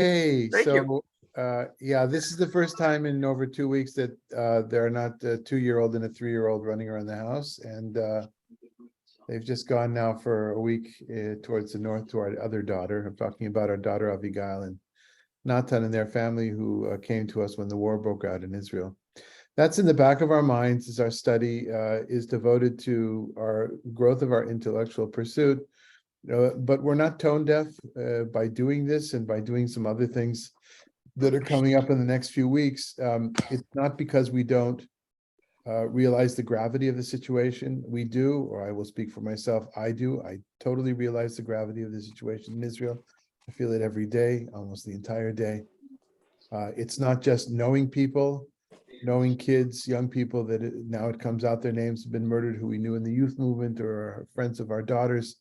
Hey, Thank you. yeah, this is the first time in over 2 weeks that there are not a 2-year-old and a 3-year-old running around the house, and they've just gone now for a week towards the north to our other daughter. I'm talking about our daughter Abigail and Natan and their family who came to us when the war broke out in Israel. That's in the back of our minds as our study is devoted to our growth of our intellectual pursuit. But we're not tone deaf by doing this and by doing some other things that are coming up in the next few weeks. It's not because we don't realize the gravity of the situation. We do, or I will speak for myself, I do. I totally realize the gravity of the situation in Israel. I feel it every day, almost the entire day. It's not just knowing people, knowing kids, young people that now it comes out their names have been murdered who we knew in the youth movement or are friends of our daughters.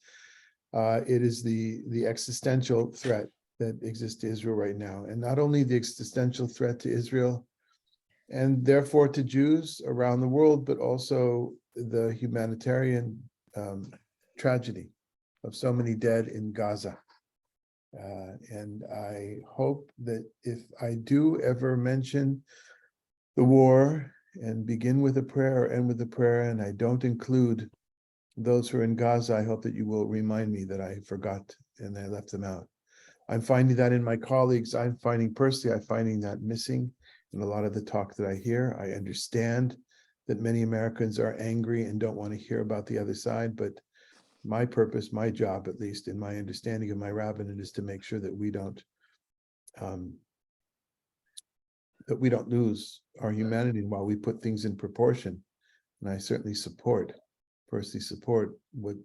It is the existential threat that exists to Israel right now. And not only the existential threat to Israel and therefore to Jews around the world, but also the humanitarian tragedy of so many dead in Gaza. And I hope that if I do ever mention the war and begin with a prayer or end with a prayer, and I don't include those who are in Gaza, I hope that you will remind me that I forgot and I left them out. I'm finding that in my colleagues. I'm finding that missing in a lot of the talk that I hear. I understand that many Americans are angry and don't want to hear about the other side, but my purpose, my job, at least in my understanding of my rabbinate, is to make sure that we don't lose our humanity while we put things in proportion. And I certainly personally support what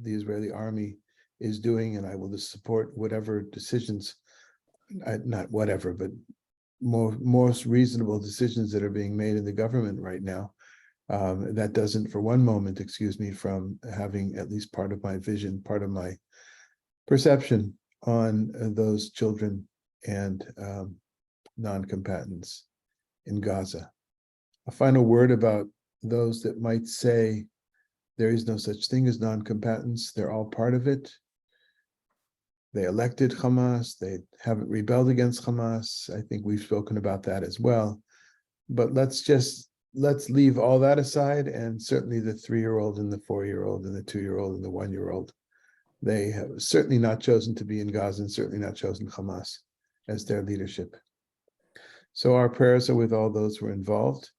the Israeli army is doing, and I will support whatever decisions, not whatever, but most reasonable decisions that are being made in the government right now. That doesn't for one moment excuse me from having at least part of my vision, part of my perception on those children and non-combatants in Gaza. A final word about those that might say there is no such thing as non-combatants. They're all part of it. They elected Hamas. They haven't rebelled against Hamas. I think we've spoken about that as well. But let's leave all that aside, and certainly the 3-year-old and the 4-year-old and the 2-year-old and the 1-year-old. They have certainly not chosen to be in Gaza and certainly not chosen Hamas as their leadership. So our prayers are with all those who are involved.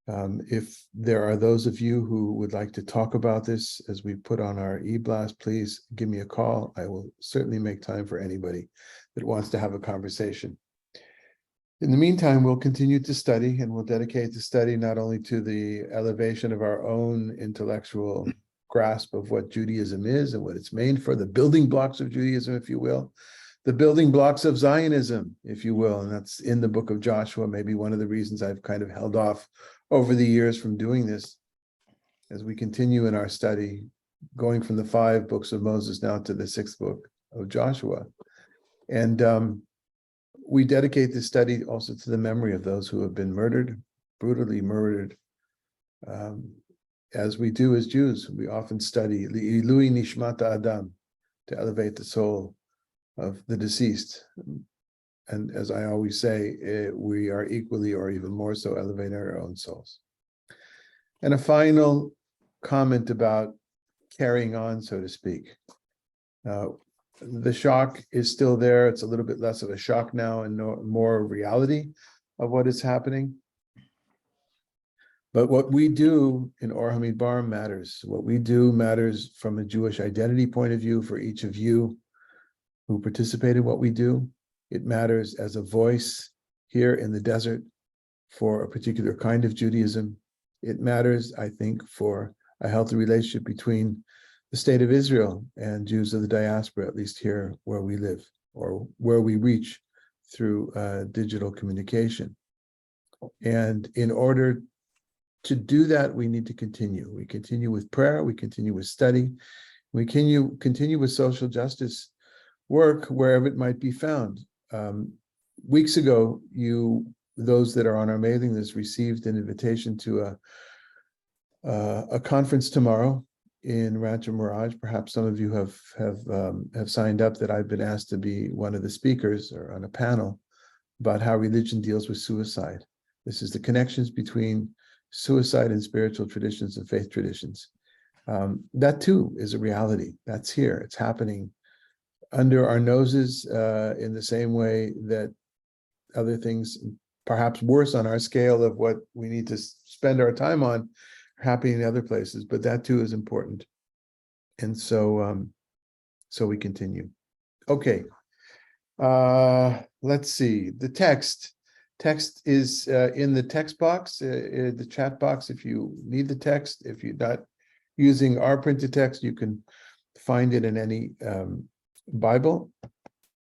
If there are those of you who would like to talk about this as we put on our e-blast, please give me a call. I will certainly make time for anybody that wants to have a conversation. In the meantime, we'll continue to study, and we'll dedicate the study not only to the elevation of our own intellectual grasp of what Judaism is and what it's made for, the building blocks of Judaism, if you will, the building blocks of Zionism, if you will, and that's in the book of Joshua. Maybe one of the reasons I've kind of held off over the years from doing this, as we continue in our study, going from the 5 books of Moses now to the 6th book of Joshua. And we dedicate this study also to the memory of those who have been murdered, brutally murdered. As we do as Jews, we often study Li'ilui Nishmata Adam, to elevate the soul of the deceased. And as I always say, we are equally or even more so elevating our own souls. And a final comment about carrying on, so to speak. The shock is still there. It's a little bit less of a shock now and more reality of what is happening. But what we do in Or Hamidbar matters. What we do matters from a Jewish identity point of view for each of you who participate in what we do. It matters as a voice here in the desert for a particular kind of Judaism. It matters, I think, for a healthy relationship between the state of Israel and Jews of the diaspora, at least here where we live or where we reach through digital communication. And in order to do that, we need to continue. We continue with prayer, we continue with study, we continue with social justice work wherever it might be found. Weeks ago, those that are on our mailing list received an invitation to a conference tomorrow in Rancho Mirage. Perhaps some of you have signed up that I've been asked to be one of the speakers or on a panel about how religion deals with suicide. This is the connections between suicide and spiritual traditions and faith traditions. That too is a reality. That's here. It's happening under our noses in the same way that other things, perhaps worse on our scale of what we need to spend our time on, are happening in other places. But that too is important. And so, so we continue. Okay. Let's see. The text is in the text box, the chat box. If you need the text, if you're not using our printed text, you can find it in any Bible,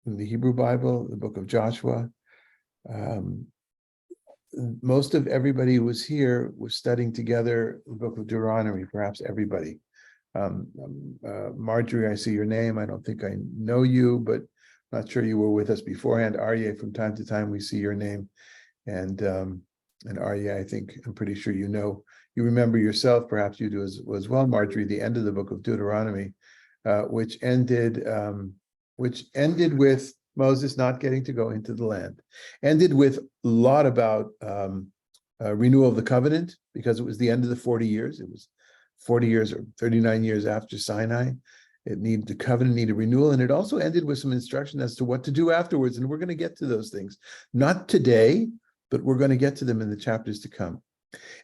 in the Hebrew Bible, the book of Joshua. Most of everybody who was here was studying together the book of Deuteronomy, perhaps everybody. Marjorie, I see your name. I don't think I know you, but not sure you were with us beforehand. Aryeh, from time to time, we see your name. And Aryeh, I think, I'm pretty sure you know. You remember yourself, perhaps you do as well, Marjorie, the end of the book of Deuteronomy, which ended with Moses not getting to go into the land. Ended with a lot about renewal of the covenant, because it was the end of the 40 years. It was 40 years or 39 years after Sinai. The covenant needed renewal, and it also ended with some instruction as to what to do afterwards. And we're going to get to those things, not today, but we're going to get to them in the chapters to come.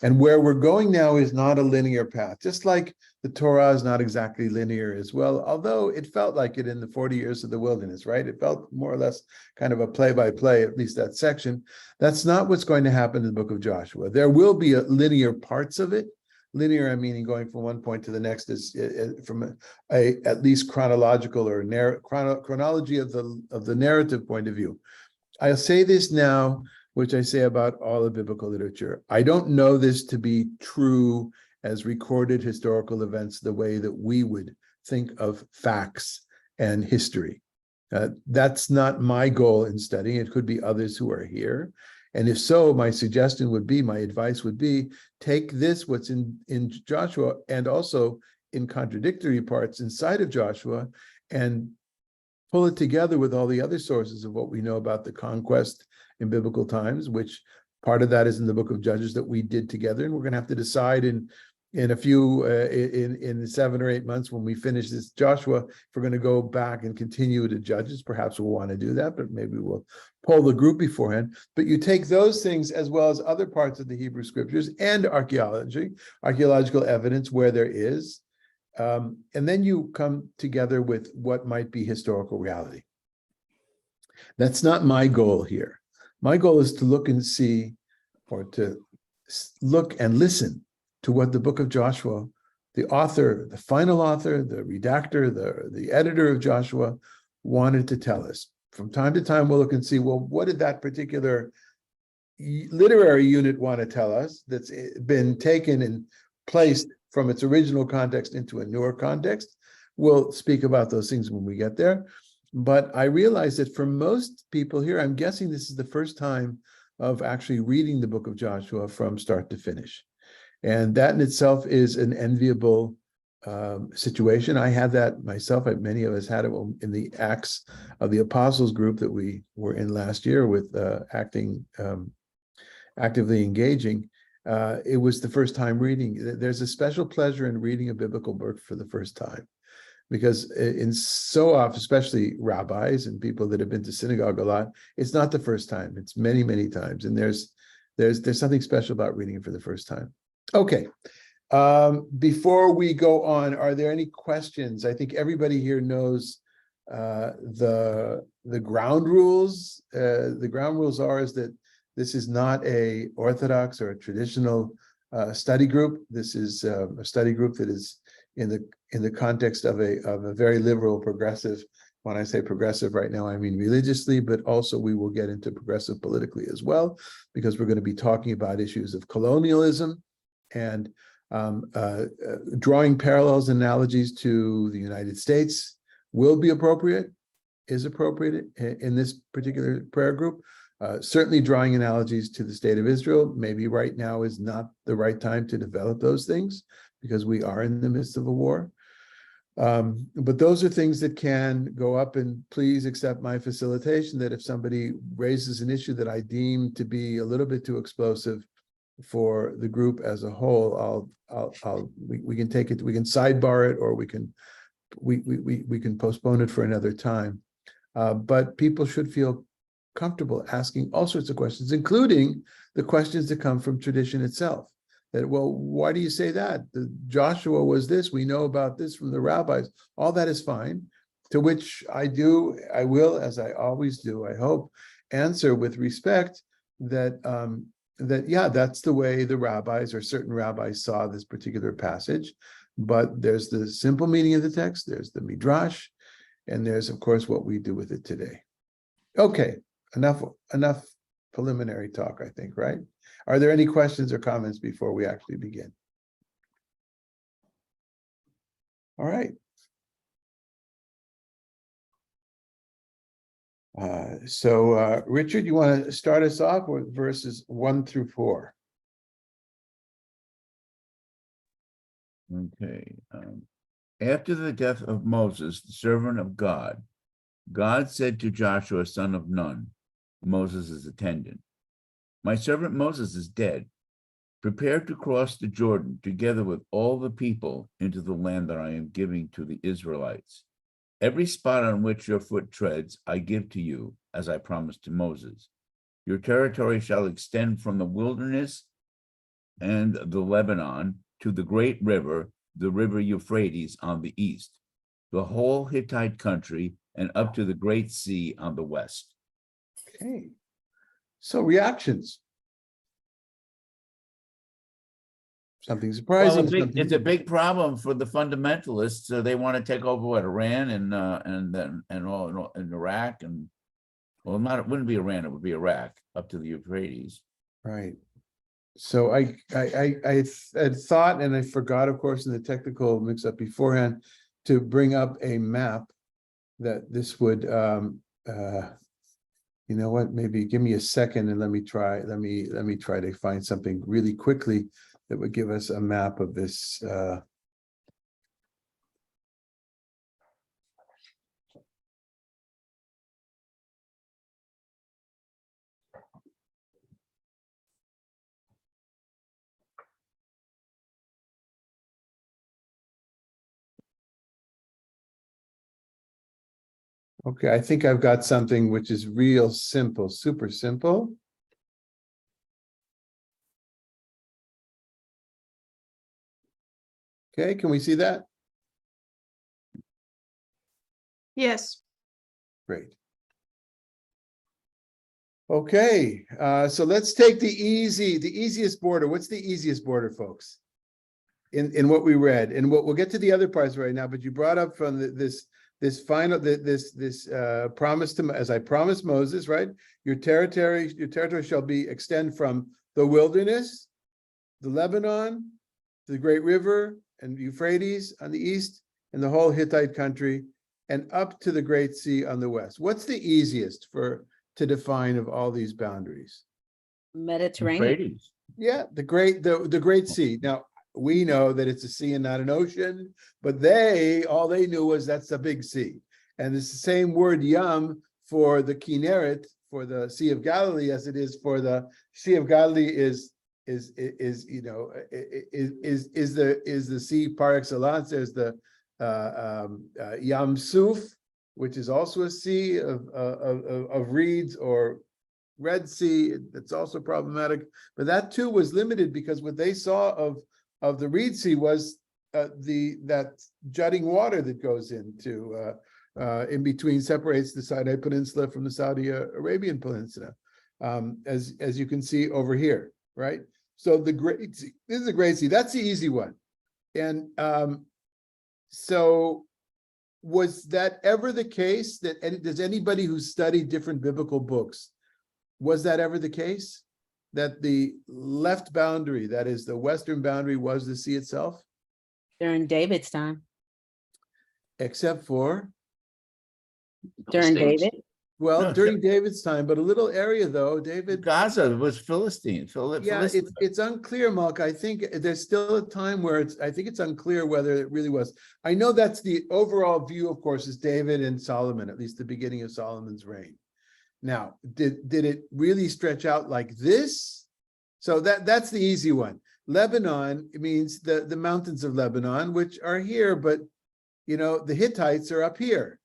And where we're going now is not a linear path, just like the Torah is not exactly linear as well, although it felt like it in the 40 years of the wilderness, right? It felt more or less kind of a play-by-play, at least that section. That's not what's going to happen in the book of Joshua. There will be linear parts of it. Linear, I mean, going from one point to the next is from a at least chronological or chronology of the narrative point of view. I'll say this now, which I say about all of biblical literature. I don't know this to be true as recorded historical events the way that we would think of facts and history. That's not my goal in studying. It could be others who are here. And if so, my suggestion would be, my advice would be, take this, what's in Joshua, and also in contradictory parts inside of Joshua, and pull it together with all the other sources of what we know about the conquest in biblical times, which part of that is in the book of Judges that we did together. And we're going to have to decide in a few, in 7 or 8 months when we finish this Joshua, if we're going to go back and continue to Judges. Perhaps we'll want to do that, but maybe we'll poll the group beforehand. But you take those things as well as other parts of the Hebrew scriptures and archaeological evidence where there is, and then you come together with what might be historical reality. That's not my goal here. My goal is to look and see, or to look and listen to what the book of Joshua, the author, the final author, the redactor, the editor of Joshua wanted to tell us. From time to time, we'll look and see, well, what did that particular literary unit want to tell us that's been taken and placed from its original context into a newer context? We'll speak about those things when we get there. But I realize that for most people here, I'm guessing this is the first time of actually reading the book of Joshua from start to finish. And that in itself is an enviable situation. I had that myself. Many of us had it in the Acts of the Apostles group that we were in last year with actively engaging. It was the first time reading. There's a special pleasure in reading a biblical book for the first time, because in so often, especially rabbis and people that have been to synagogue a lot, it's not the first time. It's many, many times. And there's something special about reading it for the first time. Okay. Before we go on, are there any questions? I think everybody here knows the ground rules. The ground rules is that this is not a orthodox or a traditional study group. This is a study group that is in the context of a very liberal, progressive. When I say progressive right now, I mean religiously, but also we will get into progressive politically as well, because we're going to be talking about issues of colonialism and drawing parallels and analogies to the United States will be appropriate, is appropriate in this particular prayer group. Certainly drawing analogies to the state of Israel, maybe right now is not the right time to develop those things, because we are in the midst of a war. But those are things that can go up, and please accept my facilitation that if somebody raises an issue that I deem to be a little bit too explosive for the group as a whole, we can take it, we can sidebar it, or we can postpone it for another time. But people should feel comfortable asking all sorts of questions, including the questions that come from tradition itself. That, well, why do you say that? Joshua was this, we know about this from the rabbis. All that is fine, to which I will, as I always do, I hope, answer with respect that, yeah, that's the way the rabbis or certain rabbis saw this particular passage. But there's the simple meaning of the text, there's the midrash, and there's, of course, what we do with it today. Okay, enough preliminary talk, I think, right? Are there any questions or comments before we actually begin? All right. So Richard, you want to start us off with verses 1 through 4? Okay. After the death of Moses, the servant of God, God said to Joshua, son of Nun, Moses' attendant, my servant Moses is dead. Prepare to cross the Jordan together with all the people into the land that I am giving to the Israelites. Every spot on which your foot treads, I give to you, as I promised to Moses. Your territory shall extend from the wilderness and the Lebanon to the great river, the river Euphrates on the east, the whole Hittite country, and up to the great sea on the west. Okay. So reactions. Something surprising. Well, it's a big problem for the fundamentalists. They want to take over Iran and Iraq, and well, it wouldn't be Iran, it would be Iraq up to the Euphrates. Right. So I had thought, and I forgot, of course, in the technical mix-up beforehand, to bring up a map that this would. You know what? Maybe give me a second and let me try to find something really quickly that would give us a map of this. Okay, I think I've got something which is real simple, super simple. Okay, can we see that? Yes. Great. Okay, so let's take the easiest border. What's the easiest border, folks? In what we read, and we'll get to the other parts right now. But you brought up from this promise to, as I promised Moses, right? Your territory shall be extend from the wilderness, the Lebanon, the great river, and Euphrates on the east, and the whole Hittite country, and up to the great sea on the west. What's the easiest to define of all these boundaries? Mediterranean. Euphrates. Yeah, the great sea. Now we know that it's a sea and not an ocean, but all they knew was that's a big sea. And it's the same word yam for the Kinneret, for the Sea of Galilee, as it is for the Sea of Galilee is the sea par excellence. There's the Yam Suf, which is also a sea of reeds, or Red Sea. That's also problematic, but that too was limited because what they saw of the Reed Sea was that jutting water that goes into in between, separates the Sinai Peninsula from the Saudi Arabian Peninsula, as you can see over here, right? So the Great Sea, this is a Great Sea. That's the easy one. And so was that ever the case that does anybody who studied different biblical books, was that ever the case that the left boundary, that is the western boundary, was the sea itself? During David's time. Except for During David. Well, No, during David's time, but a little area though, David. Gaza was Philistine. Yeah, it's unclear, Malk. I think there's still a time where I think it's unclear whether it really was. I know that's the overall view, of course, is David and Solomon, at least the beginning of Solomon's reign. Now, did it really stretch out like this? So that's the easy one. Lebanon, it means the mountains of Lebanon, which are here, but the Hittites are up here.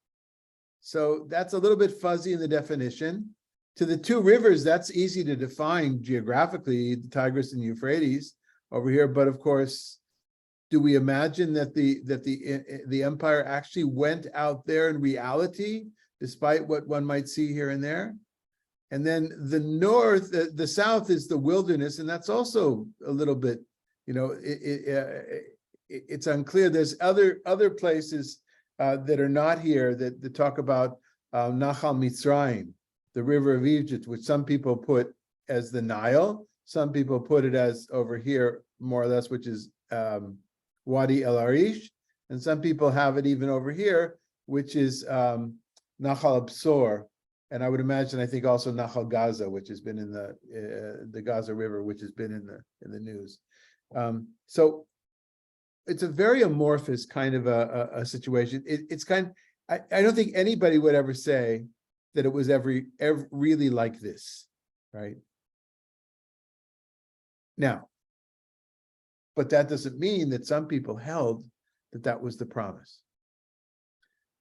So that's a little bit fuzzy in the definition. To the two rivers, that's easy to define geographically, the Tigris and Euphrates over here. But of course, do we imagine that the empire actually went out there in reality, despite what one might see here and there? And then the north, the south is the wilderness, and that's also a little bit, it's unclear. There's other places that are not here that talk about Nahal Mitzrayim, the river of Egypt, which some people put as the Nile, some people put it as over here, more or less, which is Wadi El Arish, and some people have it even over here, which is Nahal Absor, and I would imagine, I think also Nahal Gaza, which has been in the Gaza River, which has been in the news. So it's a very amorphous kind of a situation. It's kind of, I don't think anybody would ever say that it was ever really like this, right? Now, but that doesn't mean that some people held that was the promise.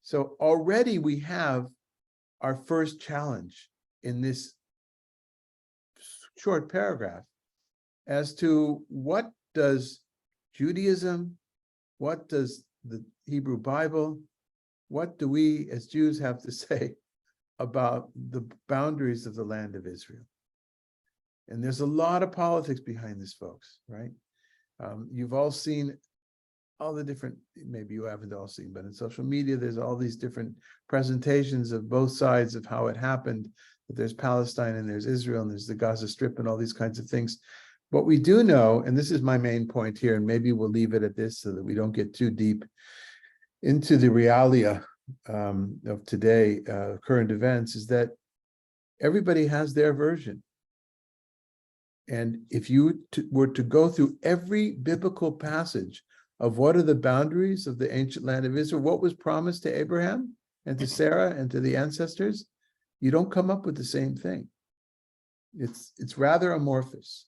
So already we have our first challenge in this short paragraph as to what does Judaism, what does the Hebrew Bible, what do we as Jews have to say about the boundaries of the land of Israel? And there's a lot of politics behind this, folks, right? You've all seen all the different, maybe you haven't all seen, but in social media, there's all these different presentations of both sides of how it happened, that there's Palestine and there's Israel and there's the Gaza Strip and all these kinds of things. What we do know, and this is my main point here, and maybe we'll leave it at this so that we don't get too deep into the realia of today, current events, is that everybody has their version. And if you were to go through every biblical passage of what are the boundaries of the ancient land of Israel, what was promised to Abraham and to Sarah and to the ancestors, you don't come up with the same thing. It's rather amorphous.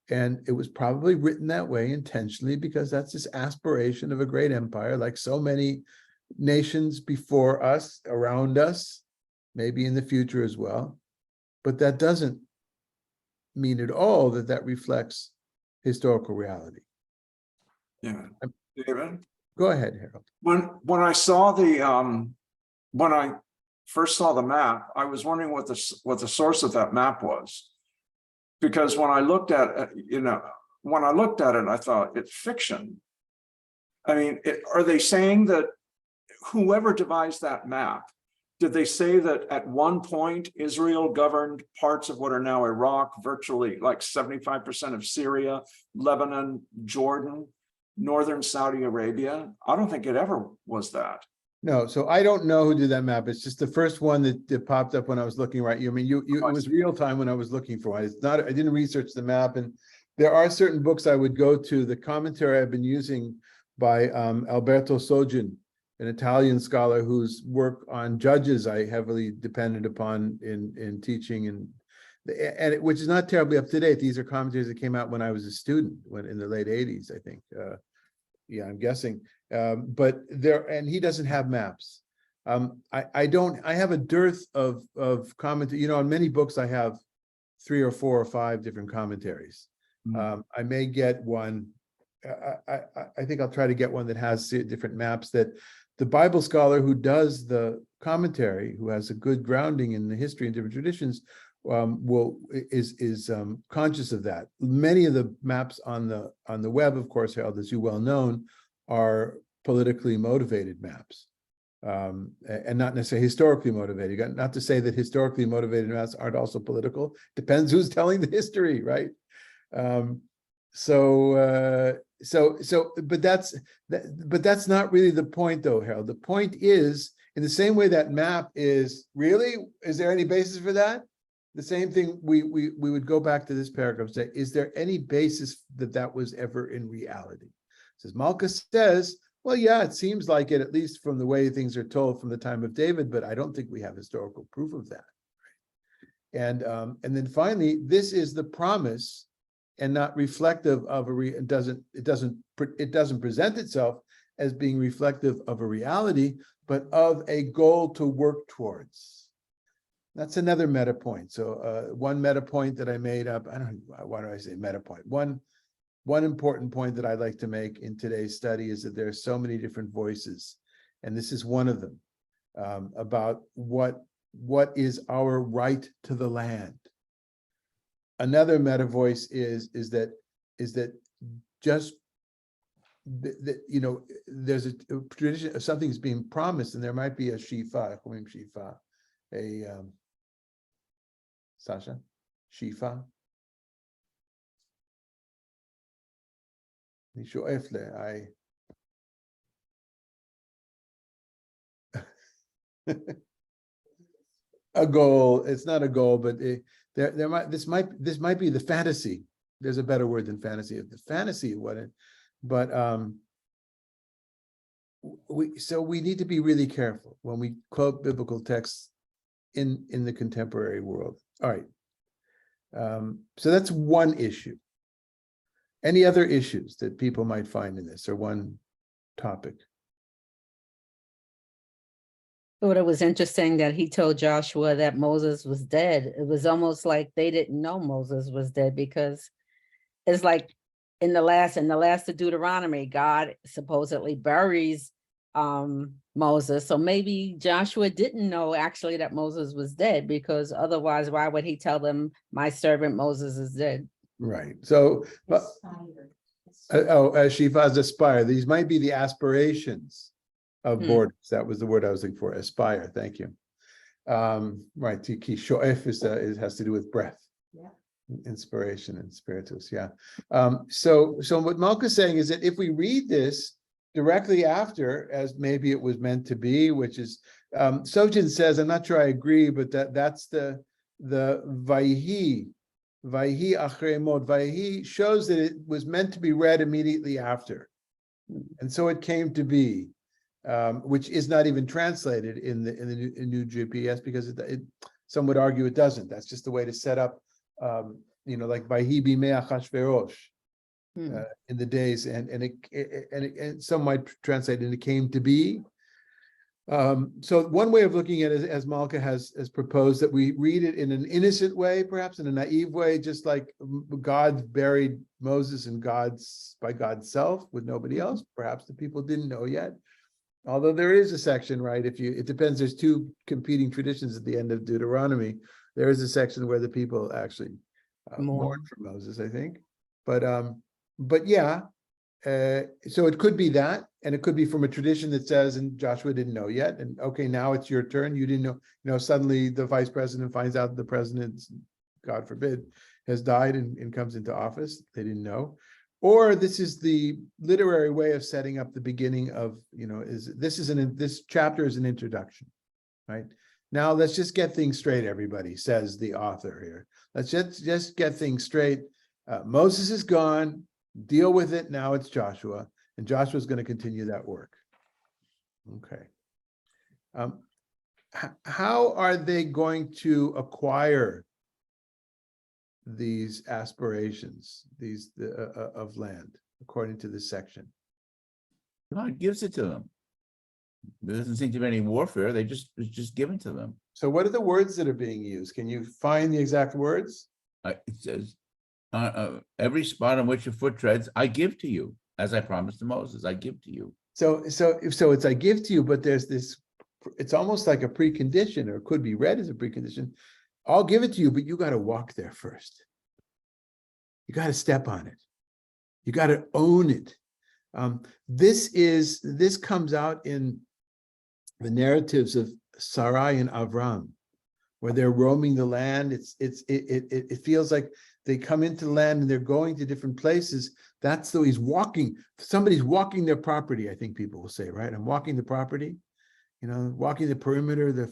And it was probably written that way intentionally because that's this aspiration of a great empire, like so many nations before us, around us, maybe in the future as well. But that doesn't mean at all that reflects historical reality. Yeah, David. Go ahead, Harold. When I saw when I first saw the map, I was wondering what the source of that map was, because when I looked at it, I thought it's fiction. I mean, are they saying that whoever devised that map, did they say that at one point Israel governed parts of what are now Iraq, virtually like 75% of Syria, Lebanon, Jordan, northern Saudi Arabia? I don't think it ever was that. No, so I don't know who did that map. It's just the first one that popped up when I was looking, right? I mean, it was real time when I was looking for it. It's not, I didn't research the map, and there are certain books I would go to. The commentary I've been using by Alberto Sogin, an Italian scholar whose work on judges I heavily depended upon in teaching, and which is not terribly up to date. These are commentaries that came out when I was a student, when in the late 80s, I think. Yeah, I'm guessing. But there, and he doesn't have maps. I have a dearth of commentary. On many books I have 3 or 4 or 5 different commentaries. I may get one. I think I'll try to get one that has different maps, that the Bible scholar who does the commentary, who has a good grounding in the history and different traditions, is conscious of that. Many of the maps on the web, of course, Harold, as you well known, are politically motivated maps, and not necessarily historically motivated. Not to say that historically motivated maps aren't also political. Depends who's telling the history, right? But that's not really the point, though, Harold. The point is, In the same way that map is, really, is there any basis for that? The same thing, we would go back to this paragraph and say, is there any basis that that was ever in reality? Says Malka says, well, yeah, it seems like it, at least from the way things are told from the time of David, but I don't think we have historical proof of that. And then finally, this is the promise and not reflective of it doesn't present itself as being reflective of a reality, but of a goal to work towards. That's another meta point. So one meta point that I made up, I don't know, why do I say meta point? One important point that I'd like to make in today's study is that there are so many different voices, and this is one of them, about what is our right to the land. Another meta voice is that just you know, there's a tradition of something's being promised, and there might be a shifa, Sasha, shifa. A goal. It's not a goal, but this might be the fantasy. There's a better word than fantasy. The fantasy of what it, but we need to be really careful when we quote biblical texts in the contemporary world. All right. So that's one issue. Any other issues that people might find in this, or one topic? Thought it was interesting that he told Joshua that Moses was dead. It was almost like they didn't know Moses was dead, because it's like in the last of Deuteronomy, God supposedly buries Moses. So maybe Joshua didn't know actually that Moses was dead, because otherwise, why would he tell them, my servant Moses is dead? Right. So, Shifa's aspire. These might be the aspirations of borders. That was the word I was looking for. Aspire. Thank you. Right. Shoef is has to do with breath. Yeah. Inspiration and spiritus. Yeah. So what Malka is saying is that if we read this directly after, as maybe it was meant to be, which is Sojin says, I'm not sure I agree, but that's the Vayhi Achrei Mod. Vayhi shows that it was meant to be read immediately after, and so it came to be, which is not even translated in the new GPS, because it some would argue it doesn't. That's just the way to set up, like Vayhi bimei Achashverosh. In the days, and some might translate it came to be. So one way of looking at it, as Malka has proposed, that we read it in an innocent way, perhaps in a naive way, just like God buried Moses and by God's self with nobody else. Perhaps the people didn't know yet. Although there is a section, right? It depends. There's two competing traditions at the end of Deuteronomy. There is a section where the people actually mourned for Moses, I think. But yeah, so it could be that, and it could be from a tradition that says, and Joshua didn't know yet, and okay, now it's your turn. You didn't know. Suddenly the vice president finds out the president, God forbid, has died and comes into office. They didn't know. Or this is the literary way of setting up the beginning of, this chapter is an introduction, right? Now let's just get things straight, everybody, says the author here. Let's just get things straight. Moses is gone. Deal with it. Now it's Joshua, and Joshua's going to continue that work. Okay. How are they going to acquire these aspirations, of land, according to this section? God gives it to them. There doesn't seem to be any warfare. It's just given to them. So what are the words that are being used? Can you find the exact words? It says, every spot on which your foot treads, I give to you, as I promised to Moses. I give to you. So it's I give to you, but there's this. It's almost like a precondition, or it could be read as a precondition. I'll give it to you, but you got to walk there first. You got to step on it. You got to own it. This comes out in the narratives of Sarai and Avram, where they're roaming the land. It feels like they come into the land and they're going to different places. That's though he's walking. Somebody's walking their property, I think people will say, right? I'm walking the property. walking the perimeter, the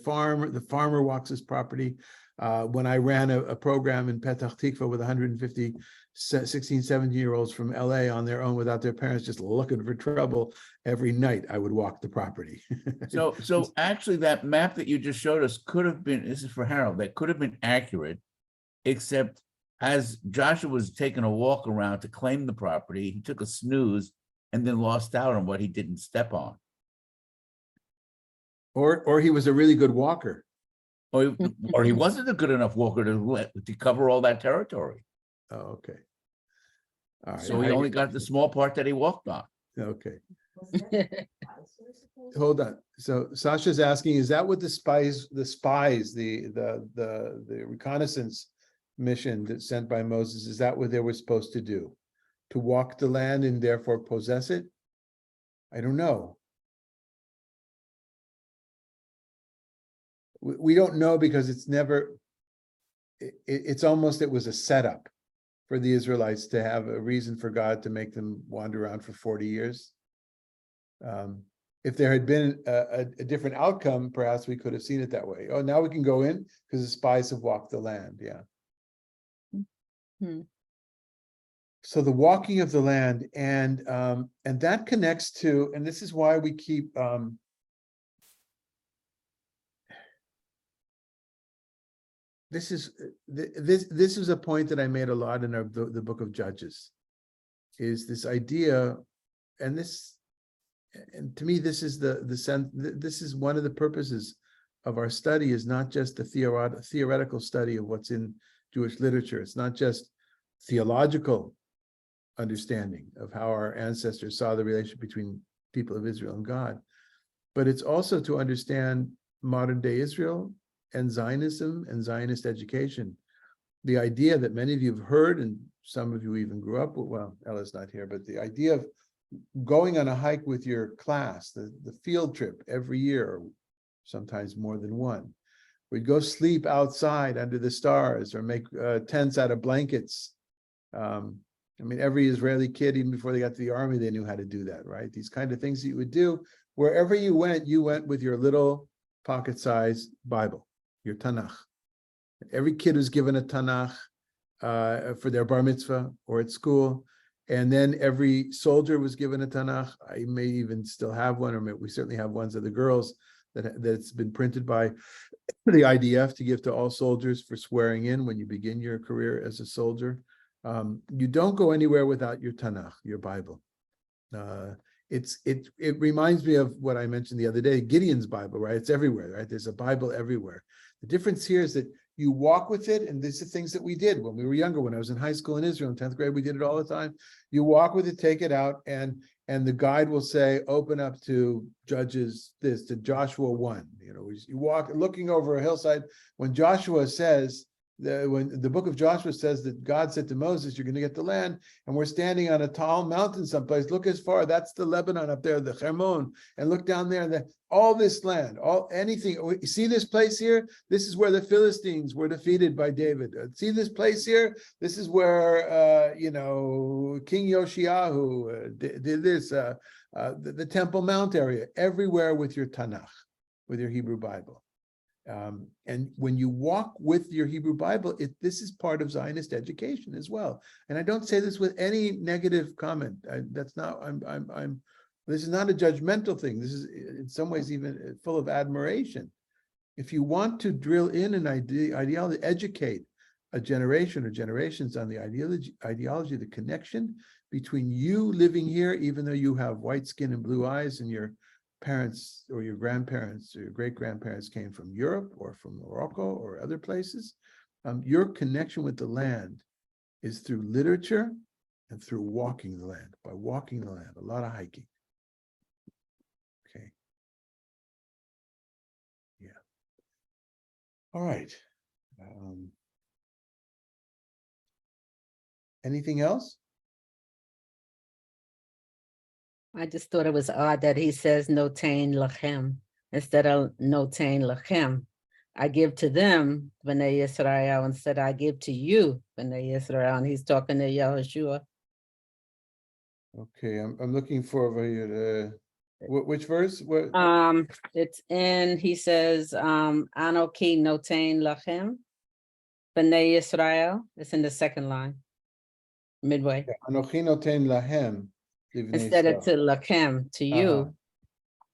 farmer walks his property. When I ran a program in Petah Tikva with 150 16, 17-year-olds from LA on their own without their parents, just looking for trouble, every night I would walk the property. So actually that map that you just showed us could have been, this is for Harold, that could have been accurate, except as Joshua was taking a walk around to claim the property, he took a snooze and then lost out on what he didn't step on. Or he was a really good walker. Or he wasn't a good enough walker to cover all that territory. Oh, okay. All right. So he only got the small part that he walked on. Okay. Hold on. So Sasha's asking, is that what the reconnaissance mission that's sent by Moses, is that what they were supposed to do? To walk the land and therefore possess it? I don't know. We don't know because it's never, it's almost, it was a setup for the Israelites to have a reason for God to make them wander around for 40 years. If there had been a different outcome, perhaps we could have seen it that way. Oh, now we can go in because the spies have walked the land. Yeah. So the walking of the land, and that connects to, and this is why we keep this is a point that I made a lot in the book of Judges, is this idea, and to me, this is the sense, this is one of the purposes of our study, is not just the theoretical study of what's in Jewish literature. It's not just theological understanding of how our ancestors saw the relationship between people of Israel and God, but it's also to understand modern day Israel and Zionism and Zionist education. The idea that many of you have heard, and some of you even grew up with, well, Ella's not here, but the idea of going on a hike with your class, the field trip every year, or sometimes more than one. We'd go sleep outside under the stars or make tents out of blankets. I mean, every Israeli kid, even before they got to the army, they knew how to do that, right? These kind of things that you would do. Wherever you went with your little pocket-sized Bible, your Tanakh. Every kid was given a Tanakh for their bar mitzvah or at school. And then every soldier was given a Tanakh. I may even still have one, or we certainly have ones of the girls that's been printed by the IDF to give to all soldiers for swearing in when you begin your career as a soldier. You don't go anywhere without your Tanakh, your Bible. It reminds me of what I mentioned the other day, Gideon's Bible, right? It's everywhere, right? There's a Bible everywhere. The difference here is that you walk with it, and these are things that we did when we were younger. When I was in high school in Israel in 10th grade, we did it all the time. You walk with it, take it out, and the guide will say, open up to Judges this, to Joshua 1. You walk looking over a hillside. When Joshua says, when the book of Joshua says that God said to Moses, you're going to get the land, and we're standing on a tall mountain someplace, look as far, that's the Lebanon up there, the Hermon, and look down there, and all this land, anything, see this place here? This is where the Philistines were defeated by David. See this place here? This is where, King Yoshiahu did this, the Temple Mount area, everywhere with your Tanakh, with your Hebrew Bible. And when you walk with your Hebrew Bible, this is part of Zionist education as well. And I don't say this with any negative comment. This is not a judgmental thing. This is in some ways even full of admiration. If you want to drill in an ideology, educate a generation or generations on the ideology, the connection between you living here, even though you have white skin and blue eyes, and your parents or your grandparents or your great-grandparents came from Europe or from Morocco or other places, your connection with the land is through literature and through walking the land, by walking the land, a lot of hiking. Okay. Yeah. All right. Anything else? I just thought it was odd that he says notain lachem instead of notain lachem. I give to them, B'nai Yisrael, instead I give to you, B'nai Yisrael, and he's talking to Yahushua. Okay, I'm looking for Which verse? What? It's in, he says, Anoki notain lachem, B'nai Yisrael. It's in the second line. Midway, Anochi noten lahem livnei instead of to Yisrael. lachem, to you.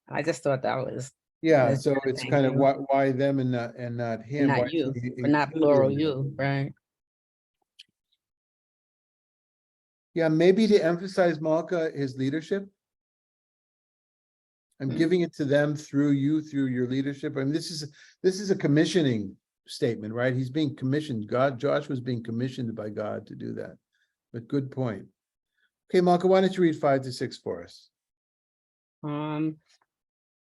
I just thought that was, Yeah, Yes, so it's thank kind of you. why them and not him. Why not you, is he but not included plural in it? you, right? Yeah, maybe to emphasize Malka, his leadership. I'm giving it to them through you, through your leadership. I mean, this is a commissioning statement, right? He's being commissioned. Josh was being commissioned by God to do that. But good point. Okay, Malka, why don't you read 5 to 6 for us?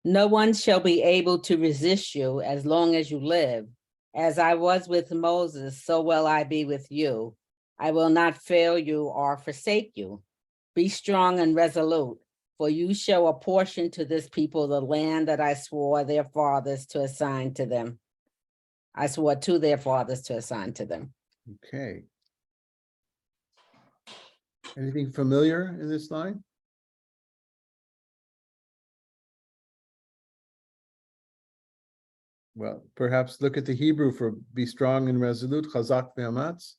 No one shall be able to resist you as long as you live. As I was with Moses, so will I be with you. I will not fail you or forsake you. Be strong and resolute, for you shall apportion to this people the land that I swore their fathers to assign to them. I swore to their fathers to assign to them. Okay. Anything familiar in this line? Well, perhaps look at the Hebrew for be strong and resolute, chazak ve'amatz.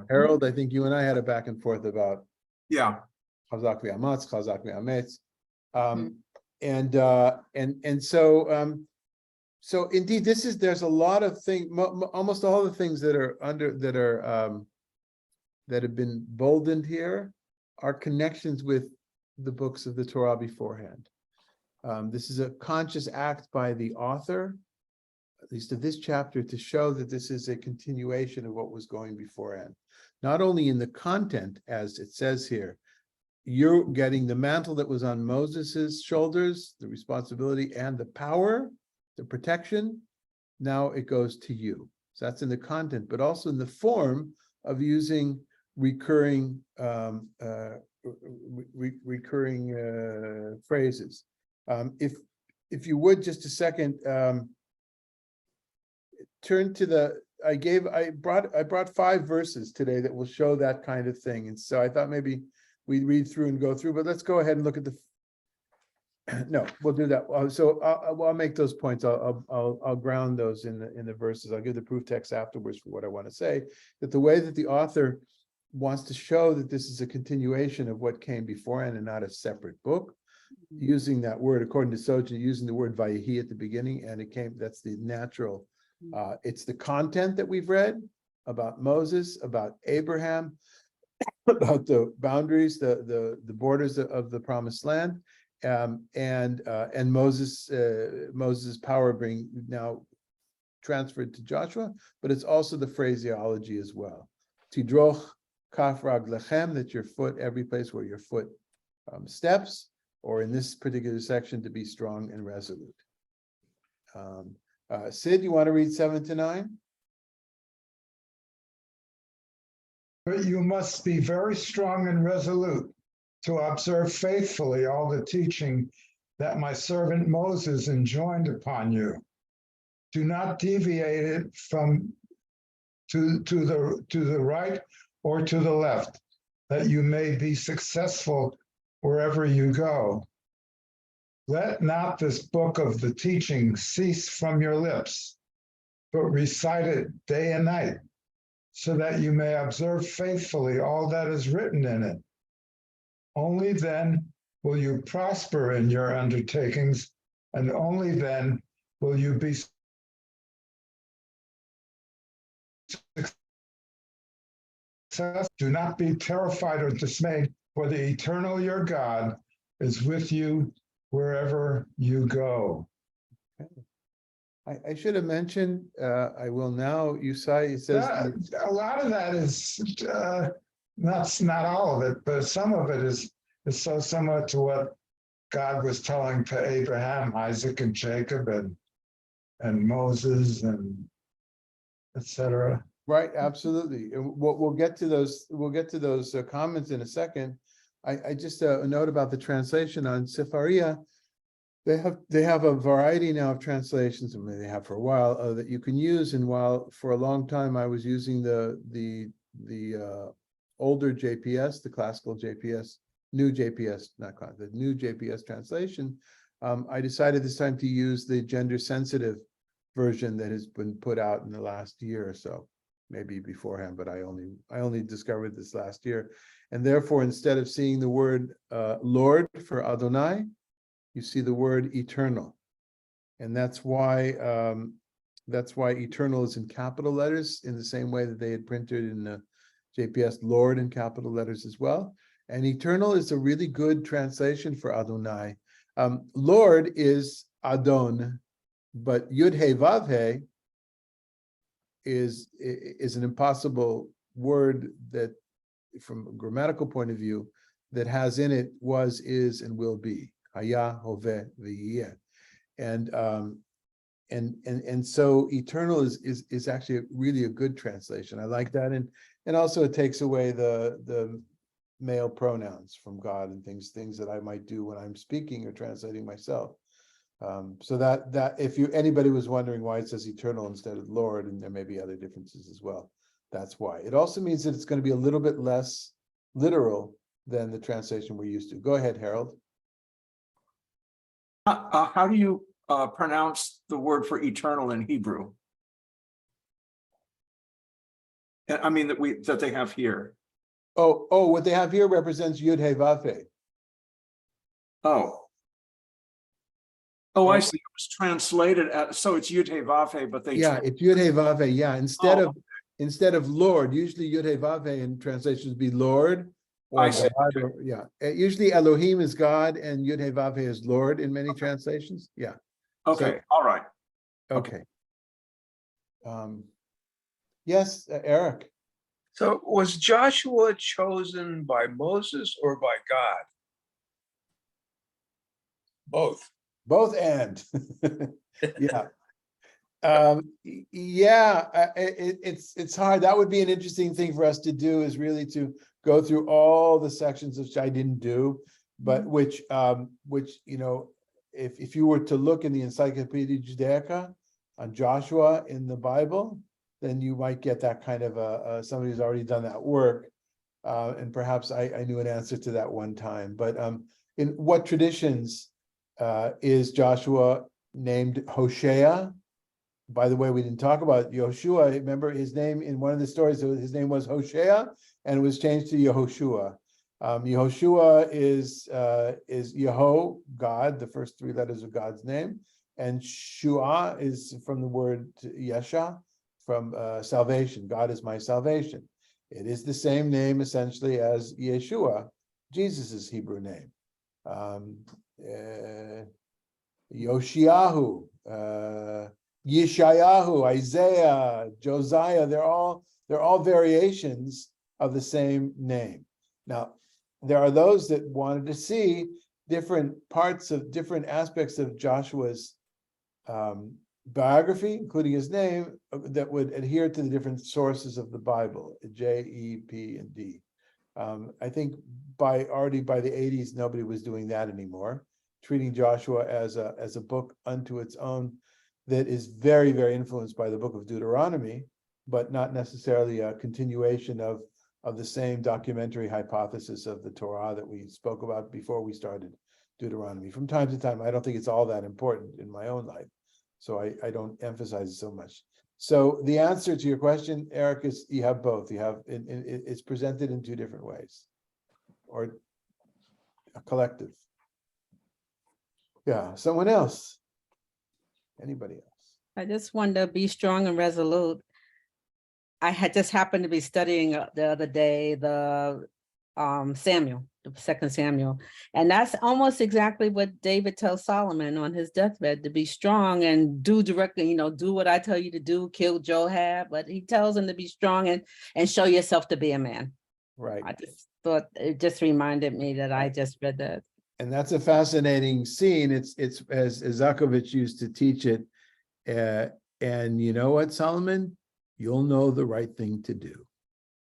Harold, I think you and I had a back and forth about Yeah, chazak ve'amatz, chazak ve'ametz. Mhm. And so indeed, there's a lot of things, almost all the things that are that have been boldened here are connections with the books of the Torah beforehand. This is a conscious act by the author, at least of this chapter, to show that this is a continuation of what was going beforehand. Not only in the content, as it says here, you're getting the mantle that was on Moses's shoulders, the responsibility and the power, the protection. Now it goes to you. So that's in the content, but also in the form of using recurring phrases. If you would, just a second, turn to the, I brought 5 verses today that will show that kind of thing. And so I thought maybe we'd read through and go through, but let's go ahead and look at the, no, we'll do that. So I'll make those points. I'll ground those in the verses. I'll give the proof text afterwards for what I want to say, that the way that the author wants to show that this is a continuation of what came beforehand and not a separate book, using that word, according to Soja, using the word vayehi at the beginning, and it came, that's the natural, it's the content that we've read about Moses, about Abraham, about the boundaries, the borders of the promised land, and Moses' power being now transferred to Joshua, but it's also the phraseology as well. Tidroch kaf raglechem, that your foot, every place where your foot steps, or in this particular section, to be strong and resolute. Sid, you want to read 7 to 9? But you must be very strong and resolute to observe faithfully all the teaching that my servant Moses enjoined upon you. Do not deviate it from to the right or to the left, that you may be successful wherever you go. Let not this book of the teaching cease from your lips, but recite it day and night, so that you may observe faithfully all that is written in it. Only then will you prosper in your undertakings, and only then will you be successful. Do not be terrified or dismayed, for the eternal your God is with you wherever you go. I should have mentioned, I will now, Yusai, it says, A lot of that is not all of it, but some of it is so similar to what God was telling to Abraham, Isaac, and Jacob, and Moses, and etc. right, absolutely. And we'll get to those, comments in a second. I just a note about the translation on Sefaria. They have a variety now of translations, I mean, they have for a while, that you can use. And while for a long time I was using the older JPS, the classical JPS, new JPS, not the new JPS translation, I decided this time to use the gender sensitive version that has been put out in the last year or so, maybe beforehand, but I only discovered this last year. And therefore, instead of seeing the word Lord for Adonai, you see the word eternal. And that's why eternal is in capital letters in the same way that they had printed in the JPS Lord in capital letters as well. And eternal is a really good translation for Adonai. Lord is Adon, but Yud He Vav He is an impossible word that, from a grammatical point of view, that has in it was, is, and will be. Haya, Hoveh, V'yeh. And so eternal is actually really a good translation. I like that, and also it takes away the male pronouns from God and things that I might do when I'm speaking or translating myself. So that if anybody was wondering why it says eternal instead of Lord, and there may be other differences as well, that's why. It also means that it's going to be a little bit less literal than the translation we're used to. Go ahead, Harold. How do you pronounce the word for eternal in Hebrew? I mean, that they have here. Oh, what they have here represents Yud He Vav He. Oh, I see. It was translated as, so it's Yud He Vav He, but they It's Yud He Vav He. Yeah, instead of Lord, usually Yud He Vav He in translations be Lord or I see. God. Usually Elohim is God and Yud He Vav He is Lord in many translations. Yeah. Okay, all right. Okay. Yes, Eric. So was Joshua chosen by Moses or by God? Both. Both and. Yeah. It's hard. That would be an interesting thing for us to do, is really to go through all the sections, which I didn't do, but which if you were to look in the Encyclopedia Judaica on Joshua in the Bible, then you might get that kind of somebody who's already done that work. And perhaps I knew an answer to that one time. But in what traditions is Joshua named Hoshea? By the way, we didn't talk about Yoshua. Remember his name in one of the stories, his name was Hoshea, and it was changed to Yehoshua. Yehoshua is Yeho, God, the first three letters of God's name, and Shua is from the word Yesha, from salvation. God is my salvation. It is the same name essentially as Yeshua, Jesus's Hebrew name. Yoshiyahu, Yeshayahu, Isaiah, Josiah, they're all variations of the same name. Now, there are those that wanted to see different aspects of Joshua's biography, including his name, that would adhere to the different sources of the Bible, J, E, P, and D. I think already by the 80s, nobody was doing that anymore, treating Joshua as a book unto its own that is very, very influenced by the book of Deuteronomy, but not necessarily a continuation of the same documentary hypothesis of the Torah that we spoke about before we started Deuteronomy. From time to time, I don't think it's all that important in my own life, so I don't emphasize it so much. So the answer to your question, Eric, is you have both. You have it's presented in two different ways, or a collective. Yeah, someone else. Anybody else? I just wanted to be strong and resolute. I had just happened to be studying the other day, the Samuel, the 2 Samuel. And that's almost exactly what David tells Solomon on his deathbed, to be strong and do directly, do what I tell you to do, kill Joab. But he tells him to be strong and show yourself to be a man. Right. I just thought it just reminded me that I just read that. And that's a fascinating scene. It's as Zakovich used to teach it. And you know what, Solomon? You'll know the right thing to do.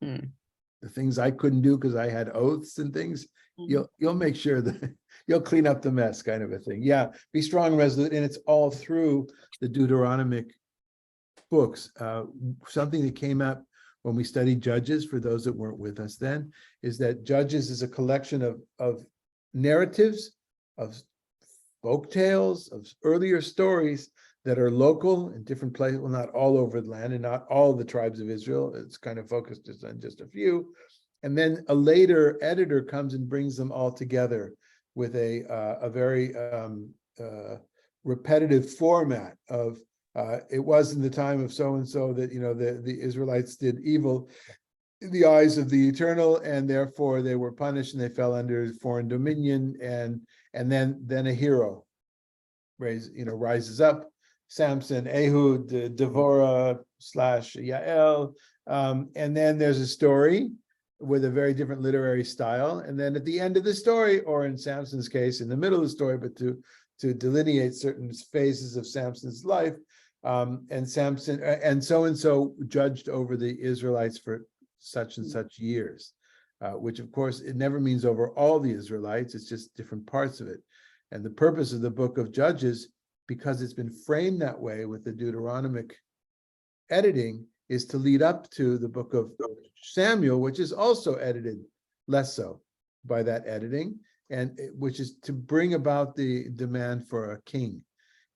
The things I couldn't do because I had oaths and things, you'll make sure that you'll clean up the mess, kind of a thing. Yeah, be strong and resolute. And it's all through the Deuteronomic books. Something that came up when we studied Judges, for those that weren't with us then, is that Judges is a collection of narratives, of folk tales, of earlier stories that are local in different places, well, not all over the land and not all the tribes of Israel. It's kind of focused just on just a few. And then a later editor comes and brings them all together with a very repetitive format of it was in the time of so-and-so that, you know, the Israelites did evil in the eyes of the Eternal, and therefore they were punished and they fell under foreign dominion, and then a hero rises up. Samson, Ehud, Devorah / Yael, and then there's a story with a very different literary style, and then at the end of the story, or in Samson's case, in the middle of the story, but to delineate certain phases of Samson's life, and Samson and so judged over the Israelites for such and such years, which of course it never means over all the Israelites, it's just different parts of it. And the purpose of the book of Judges, because it's been framed that way with the Deuteronomic editing, is to lead up to the book of Samuel, which is also edited less so by that editing, and which is to bring about the demand for a king,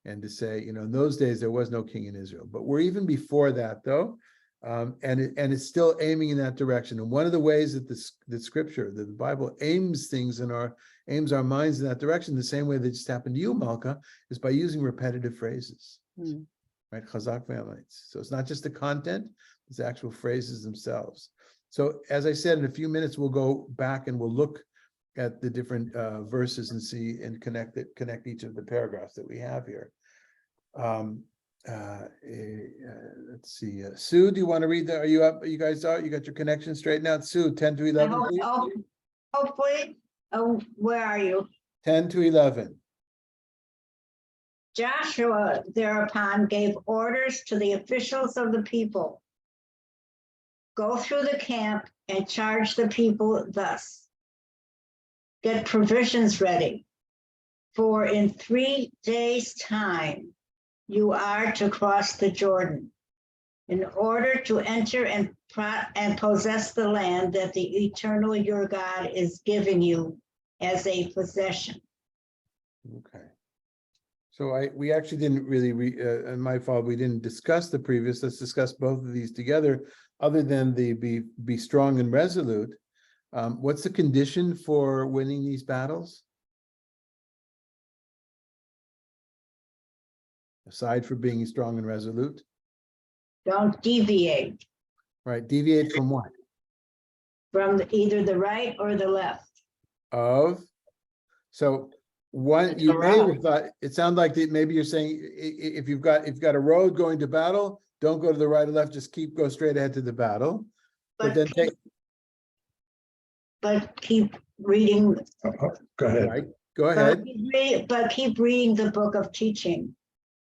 and to say, you know, in those days there was no king in Israel, but we're even before that though, and it's still aiming in that direction. And one of the ways that the scripture, that the Bible aims things aims our minds in that direction, the same way that just happened to you, Malka, is by using repetitive phrases. Right, chazak ve'ametz. So it's not just the content; it's the actual phrases themselves. So, as I said, in a few minutes we'll go back and we'll look at the different verses and see and connect each of the paragraphs that we have here. Let's see. Sue, do you want to read that? Are you up? You guys are? You got your connection straightened out? Sue, 10 to 11, please. Hopefully, where are you? 10 to 11. Joshua thereupon gave orders to the officials of the people. Go through the camp and charge the people thus. Get provisions ready, for in 3 days' time you are to cross the Jordan in order to enter and possess the land that the Eternal your God is giving you as a possession. Okay. So we actually didn't really and my fault, we didn't discuss the previous. Let's discuss both of these together. Other than the be strong and resolute, what's the condition for winning these battles? Aside from being strong and resolute, Don't deviate right? Deviate from what? from either the right or the left. So one, you may have thought, it sounded like that maybe you're saying if you've got a road going to battle, don't go to the right or left, just go straight ahead to the battle. But then keep reading. Go ahead. right, go ahead. But keep reading the book of teaching.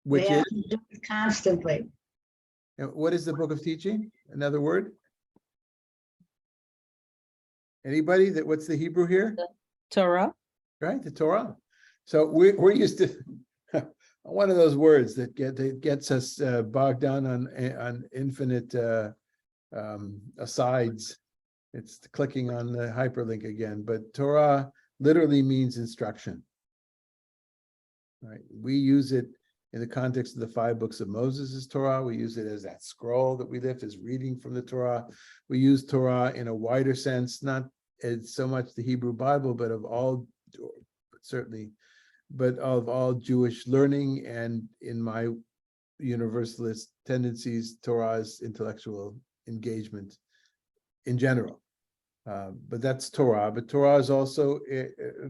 Which We is, have to do it constantly. what is the book of teaching? Another word? Anybody what's the Hebrew here? Torah. Right, the Torah. So we're used to one of those words that gets us bogged down on infinite asides. It's clicking on the hyperlink again, but Torah literally means instruction. Right, we use it in the context of the 5 books of Moses as Torah. We use it as that scroll that we lift as reading from the Torah. We use Torah in a wider sense, not as so much the Hebrew Bible, but of all, certainly, but of all Jewish learning, and in my universalist tendencies, Torah's intellectual engagement in general. But that's Torah. But Torah is also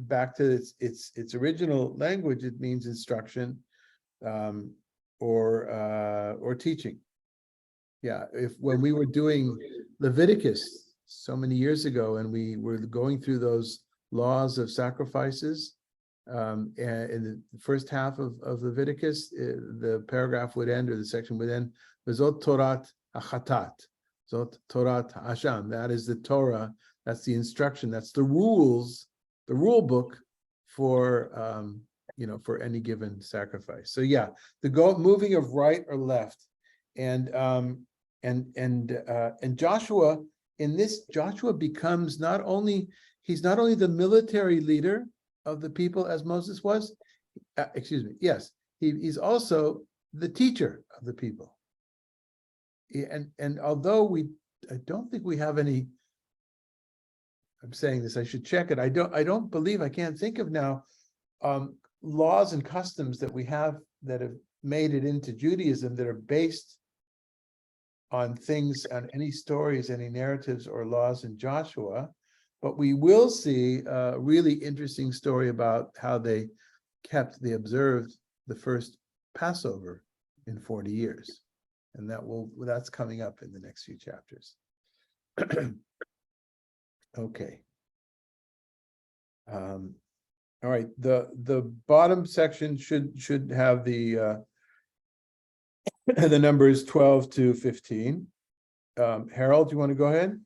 back to its original language. It means instruction, or teaching. Yeah, when we were doing Leviticus so many years ago, and we were going through those laws of sacrifices, and in the first half of Leviticus, the paragraph would end, or the section would end, Zot Torat HaChatat, Zot Torat Hashem. That is the Torah. That's the instruction. That's the rules, the rule book for for any given sacrifice. So yeah, the moving of right or left, and And Joshua, in this, Joshua becomes he's not only the military leader of the people as Moses was, yes, he's also the teacher of the people. And although I don't think we have any, I'm saying this, I should check it. I don't believe, I can't think of now, laws and customs that we have that have made it into Judaism that are based on things, on any stories, any narratives or laws in Joshua. But we will see a really interesting story about how they observed the first Passover in 40 years. And that's coming up in the next few chapters. Okay. All right, the bottom section should have the the numbers 12 to 15. Harold, you want to go ahead?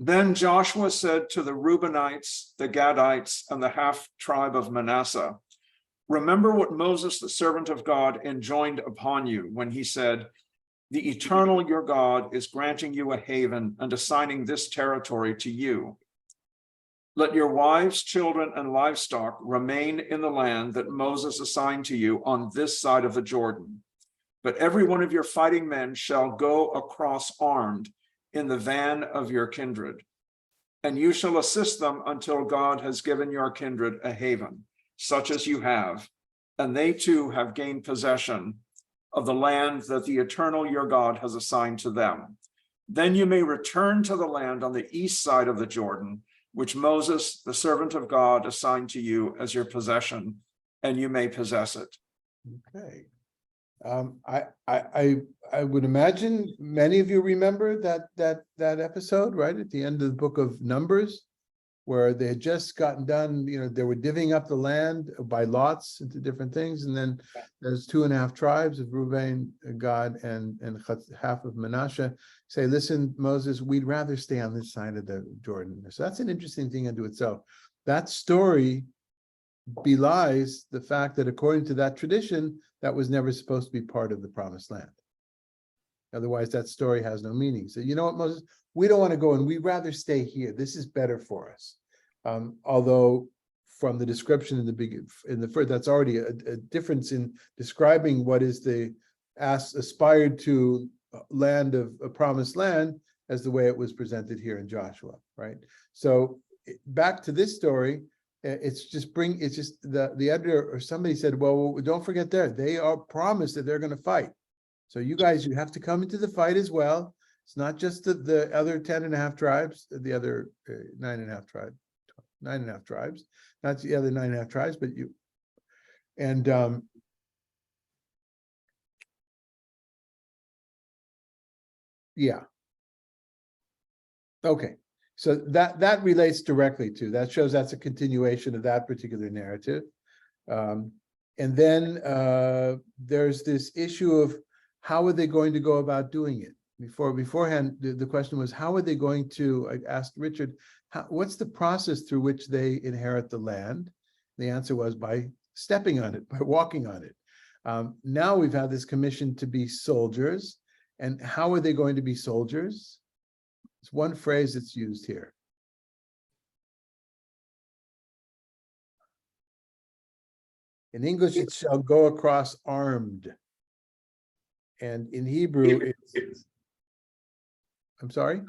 Then Joshua said to the Reubenites, the Gadites, and the half tribe of Manasseh, remember what Moses, the servant of God, enjoined upon you when he said, the eternal your God is granting you a haven and assigning this territory to you. Let your wives, children, and livestock remain in the land that Moses assigned to you on this side of the Jordan. But every one of your fighting men shall go across armed in the van of your kindred, and you shall assist them until God has given your kindred a haven, such as you have, and they too have gained possession of the land that the eternal your God has assigned to them. Then you may return to the land on the east side of the Jordan, which Moses, the servant of God, assigned to you as your possession, and you may possess it. Okay. I would imagine many of you remember that episode, right, at the end of the book of Numbers, where they had just gotten done, they were divvying up the land by lots into different things, and then there's 2.5 tribes of Reuben, Gad, and half of Manasseh say, listen, Moses, we'd rather stay on this side of the Jordan. So that's an interesting thing unto itself. That story belies the fact that according to that tradition, that was never supposed to be part of the promised land. Otherwise, that story has no meaning. So you know what, Moses, we don't want to go and we'd rather stay here. This is better for us. Although from the description in the first, that's already a difference in describing what is the aspired to land of a promised land as the way it was presented here in Joshua, right? So back to this story, it's just the editor or somebody said, well, don't forget they are promised that they're going to fight. So you guys, you have to come into the fight as well. It's not just the other 10.5 tribes, the other 9.5 tribes, 9.5 tribes, not the other 9.5 tribes, but you. And yeah. Okay. So that relates directly to, that shows that's a continuation of that particular narrative. And then there's this issue of how are they going to go about doing it? Beforehand, the question was, how are they going to, I asked Richard, what's the process through which they inherit the land? The answer was by stepping on it, by walking on it. Now we've had this commission to be soldiers. And how are they going to be soldiers? It's one phrase that's used here. In English, it shall go across armed. And in Hebrew, it's, I'm sorry?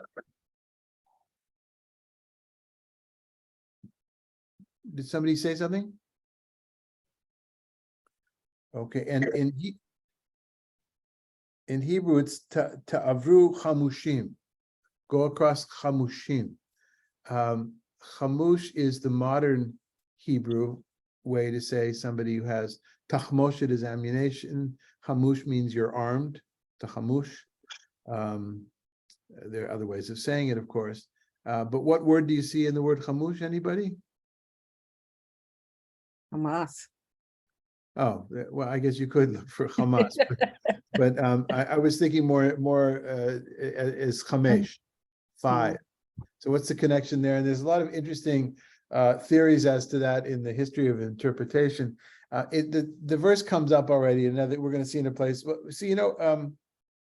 Did somebody say something? Okay, and in Hebrew, it's ta'avru chamushim. Go across chamushim. Chamush is the modern Hebrew way to say somebody who has tachmoshet is ammunition. Chamush means you're armed. Tachamush. There are other ways of saying it, of course. But what word do you see in the word chamush? Anybody? Hamas. Oh, well, I guess you could look for Hamas, but I was thinking more as chamesh, 5. So what's the connection there? And there's a lot of interesting theories as to that in the history of interpretation. The verse comes up already, and that we're going to see in a place. So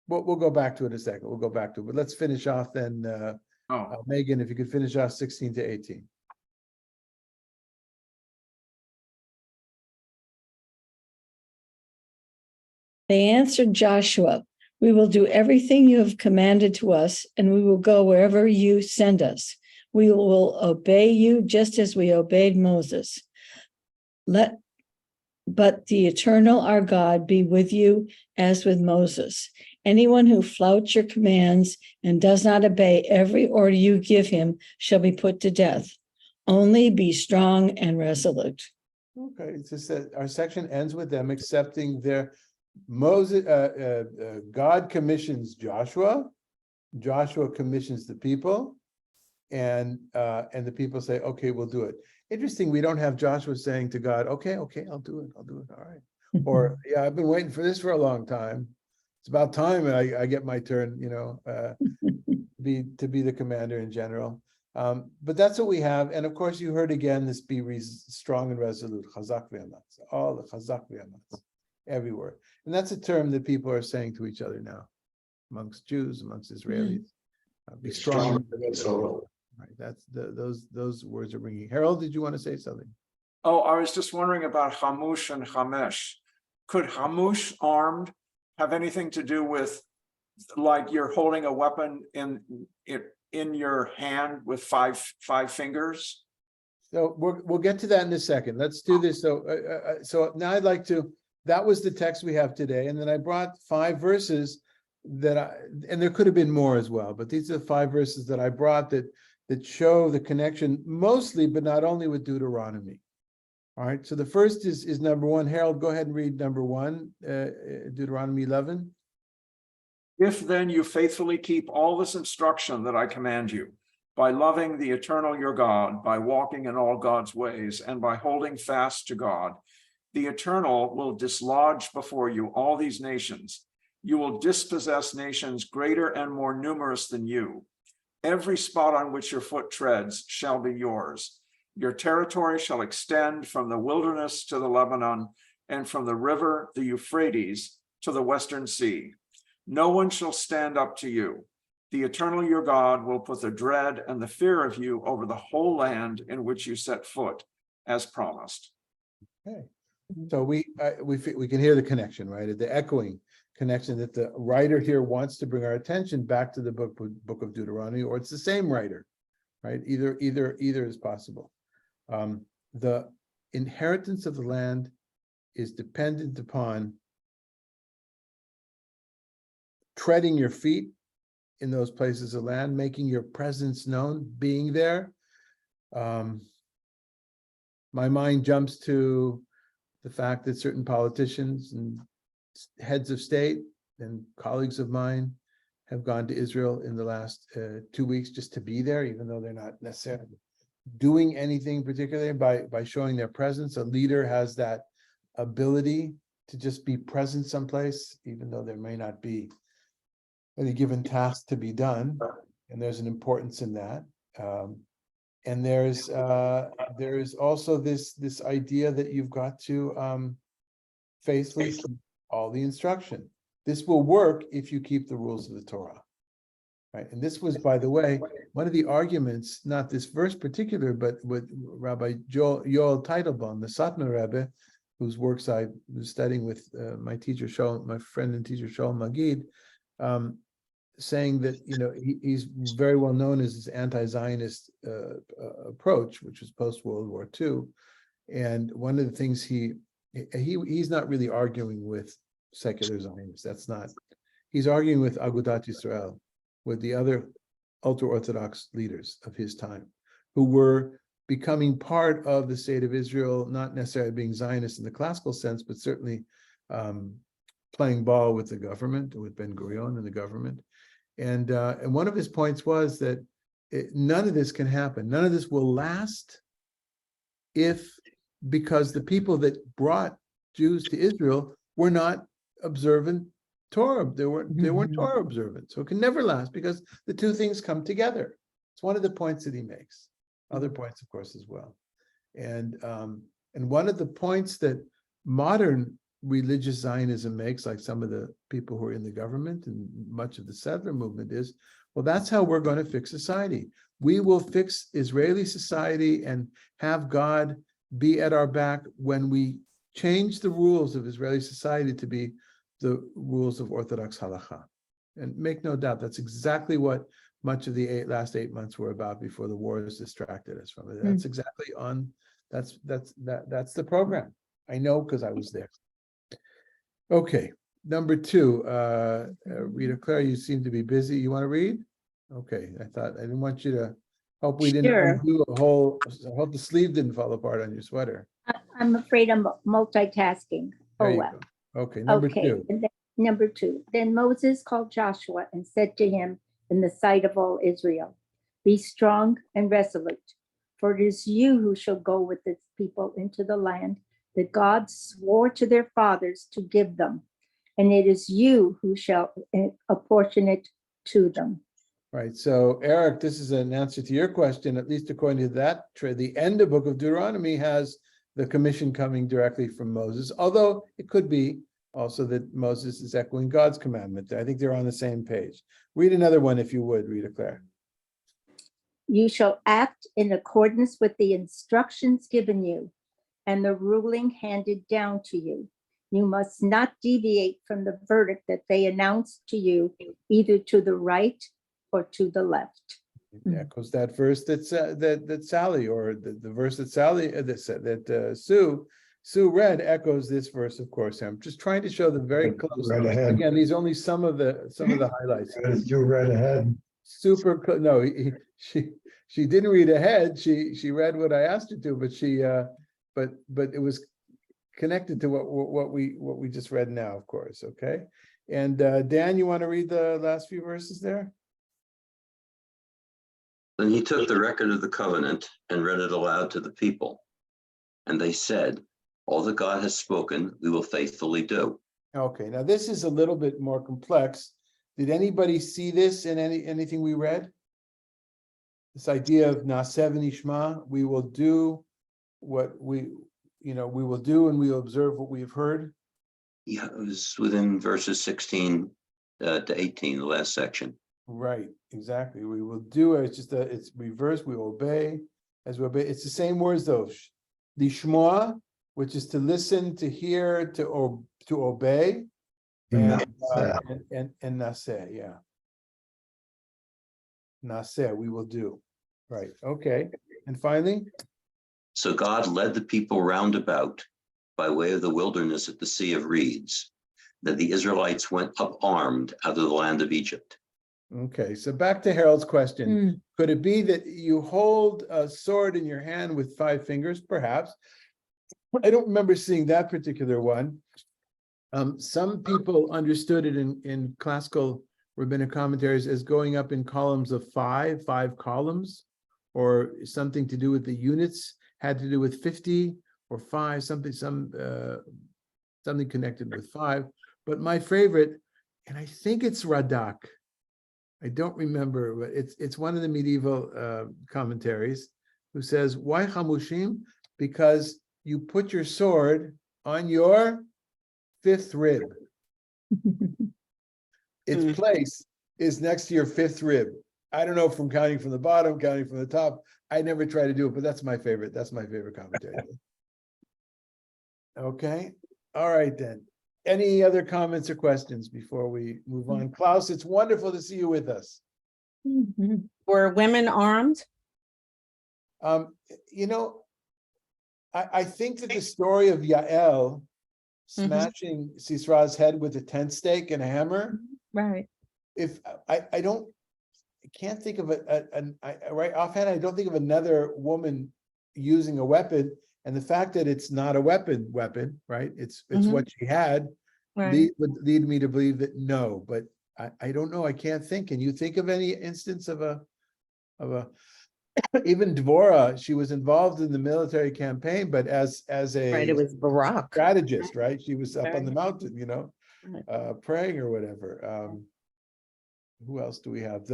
we'll go back to it in a second. We'll go back to it, but let's finish off then. Megan, if you could finish off 16 to 18. They answered Joshua, "We will do everything you have commanded to us, and we will go wherever you send us. We will obey you just as we obeyed Moses. But the eternal our God be with you as with Moses. Anyone who flouts your commands and does not obey every order you give him shall be put to death. Only be strong and resolute." Okay, it's just that our section ends with them accepting their God commissions Joshua. Joshua commissions the people, and the people say, "Okay, we'll do it." Interesting, we don't have Joshua saying to God, "Okay, I'll do it. All right." Or, "Yeah, I've been waiting for this for a long time. It's about time I get my turn, to be the commander in general." But that's what we have. And of course, you heard again this be strong and resolute. Chazak v'amatz. All the chazak v'amatz everywhere. And that's a term that people are saying to each other now, amongst Jews, amongst Israelis. Be strong and resolute. Right. That's those words are ringing. Harold, did you want to say something? Oh, I was just wondering about Hamush and Hamesh. Could Hamush armed have anything to do with, like, you're holding a weapon in your hand with five fingers? So we'll get to that in a second. Let's do this. So now I'd like to. That was the text we have today, and then I brought 5 verses and there could have been more as well, but these are the 5 verses that I brought that show the connection mostly, but not only, with Deuteronomy. All right, so the first is number 1. Harold, go ahead and read number 1, Deuteronomy 11. If then you faithfully keep all this instruction that I command you, by loving the eternal your God, by walking in all God's ways, and by holding fast to God, the eternal will dislodge before you all these nations. You will dispossess nations greater and more numerous than you. Every spot on which your foot treads shall be yours. Your territory shall extend from the wilderness to the Lebanon, and from the river, the Euphrates, to the western sea. No one shall stand up to you. The eternal your God will put the dread and the fear of you over the whole land in which you set foot, as promised. Okay. So we can hear the connection, right? The echoing connection that the writer here wants to bring our attention back to the book of Deuteronomy, or it's the same writer, right? Either is possible. The inheritance of the land is dependent upon treading your feet in those places of land, making your presence known, being there. My mind jumps to the fact that certain politicians and heads of state and colleagues of mine have gone to Israel in the last 2 weeks just to be there, even though they're not necessarily doing anything particularly. By showing their presence, a leader has that ability to just be present someplace, even though there may not be any given task to be done, and there's an importance in that. And there's also this idea that you've got to faithfully keep all the instruction. This will work if you keep the rules of the Torah, right? And this was, by the way, one of the arguments, not this verse particular, but with Rabbi Yoel Teitelbaum, the Satmar Rebbe, whose works I was studying with my friend and teacher Shaul Magid, saying that he's very well known as his anti-Zionist approach, which was post World War II, and one of the things he's not really arguing with secular Zionists. That's not. He's arguing with Agudat Yisrael, with the other ultra-Orthodox leaders of his time, who were becoming part of the state of Israel, not necessarily being Zionist in the classical sense, but certainly playing ball with the government, with Ben Gurion and the government. And one of his points was that none of this can happen. None of this will last because the people that brought Jews to Israel were not observant Torah. They weren't Torah observant. So it can never last because the two things come together. It's one of the points that he makes. Other points, of course, as well. And one of the points that modern religious Zionism makes, like some of the people who are in the government and much of the settler movement is, well, that's how we're going to fix society. We will fix Israeli society and have God be at our back when we change the rules of Israeli society to be the rules of Orthodox halakha. And make no doubt, that's exactly what much of the last 8 months were about before the wars distracted us from it. That's exactly that's the program. I know because I was there. Okay, number 2, Rita Claire, you seem to be busy. You want to read? Okay, I didn't want you to, hope we didn't Sure. undo a whole, I hope the sleeve didn't fall apart on your sweater. I'm afraid I'm multitasking. There Oh, you well. go. Okay, number Okay, 2. and then number 2, then Moses called Joshua and said to him in the sight of all Israel, be strong and resolute, for it is you who shall go with this people into the land that God swore to their fathers to give them, and it is you who shall apportion it to them. Right, so Eric, this is an answer to your question, at least according to that, the end of Book of Deuteronomy has the commission coming directly from Moses, although it could be also that Moses is echoing God's commandment. I think they're on the same page. Read another one if you would, Rita Claire. You shall act in accordance with the instructions given you and the ruling handed down to you. You must not deviate from the verdict that they announced to you, either to the right or to the left. It echoes that verse that Sally, or the verse that Sally that Sue read, echoes this verse, of course. I'm just trying to show them very close. Right ahead. Again, these are only some of the highlights. You read ahead. Super no, she didn't read ahead. She read what I asked her to, but but it was connected to what we just read now, of course. Okay, and Dan, you want to read the last few verses there? Then he took the record of the covenant and read it aloud to the people. And they said, all that God has spoken, we will faithfully do. Okay, now this is a little bit more complex. Did anybody see this in anything we read? This idea of Naaseh v'nishma, we will do what we will do, and we will observe what we've heard. Yeah, it was within verses 16 to 18, the last section. Right, exactly. We will do it. It's just it's reversed. We obey as we obey. It's the same words though. Lishmoa, which is to listen, to hear, to obey, and naseh, yeah. Naseh, we will do. Right. Okay. And finally, So God led the people round about by way of the wilderness at the Sea of Reeds, that the Israelites went up armed out of the land of Egypt. okay, so back to Harold's question. Could it be that you hold a sword in your hand with 5 fingers? Perhaps. I don't remember seeing that particular one. Some people understood it in classical rabbinic commentaries as going up in columns of 5 columns, or something to do with the units, had to do with 50 or 5, something connected with 5. But my favorite, and I think it's Radak, I don't remember, but it's one of the medieval commentaries, who says, why chamushim? Because you put your sword on your 5th rib. Its place is next to your 5th rib. I don't know if I'm counting from the bottom, counting from the top. I never try to do it, but that's my favorite. That's my favorite commentary. Okay. All right, then. Any other comments or questions before we move on? Klaus, it's wonderful to see you with us. Were women armed? You know, I think that the story of Yael smashing Sisra's head with a tent stake and a hammer, Right. if I can't think of right offhand, I don't think of another woman using a weapon, and the fact that it's not a weapon, right? It's what she had, would lead me to believe that no, but I don't know. I can't think. Can you think of any instance of a even Dvorah? She was involved in the military campaign, but as a Right, it was Barak. strategist, right? She was up on the Right. mountain, Right. praying or whatever. Who else do we have?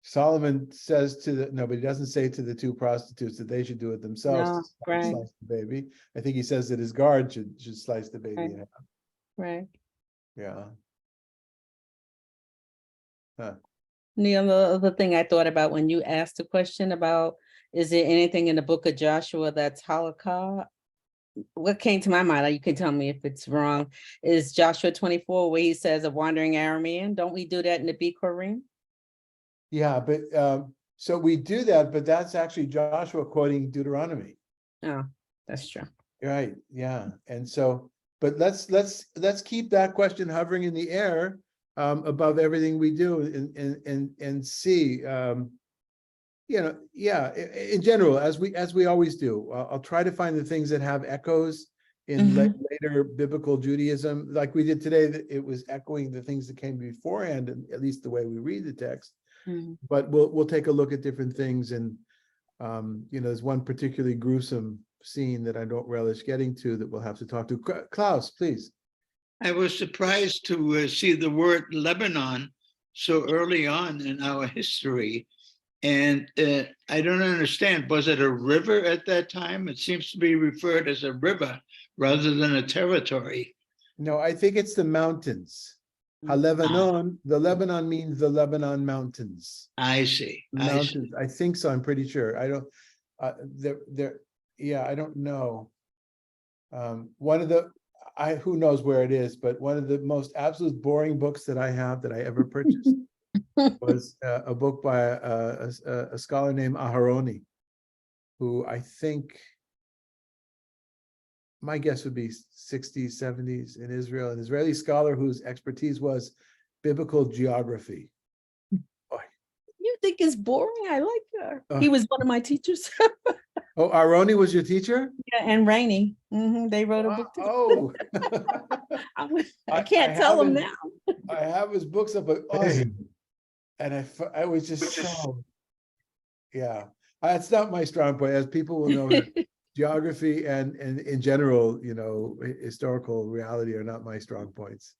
Solomon says to the, no, but he doesn't say to the two prostitutes that they should do it themselves. No, to right. Slice the baby. I think he says that his guard should slice the baby Right. in half. Right. Yeah. Huh. The other thing I thought about when you asked the question about, is there anything in the book of Joshua that's halakha? What came to my mind, you can tell me if it's wrong, is Joshua 24, where he says a wandering Aramean. Don't we do that in the Bikurim? Yeah, but so we do that, but that's actually Joshua quoting Deuteronomy. Oh, that's true. Right, yeah, and so, but let's keep that question hovering in the air above everything we do and see, you know, yeah, in general, as we always do. I'll try to find the things that have echoes in later biblical Judaism, like we did today, that it was echoing the things that came beforehand, and at least the way we read the text. But we'll take a look at different things, and you know, there's one particularly gruesome scene that I don't relish getting to that we'll have to talk to. Klaus, please. I was surprised to see the word Lebanon so early on in our history. And I don't understand, was it a river at that time? It seems to be referred as a river rather than a territory. No, I think it's the mountains. Lebanon, the Lebanon means the Lebanon mountains. I see. Mountains, I think so, I'm pretty sure. I don't, yeah, I don't know. One of the, who knows where it is, but one of the most absolute boring books that I have that I ever purchased was a book by a scholar named Aharoni, who I think, my guess would be 60s, 70s in Israel, an Israeli scholar whose expertise was biblical geography. You think it's boring? I like her. He was one of my teachers. Oh, Aharoni was your teacher? Yeah, and Rainey. They wrote a book together. Oh. I can't tell them now. I have his books up, but and I was just so, yeah, that's not my strong point, as people will know. Geography and in general, you know, historical reality are not my strong points.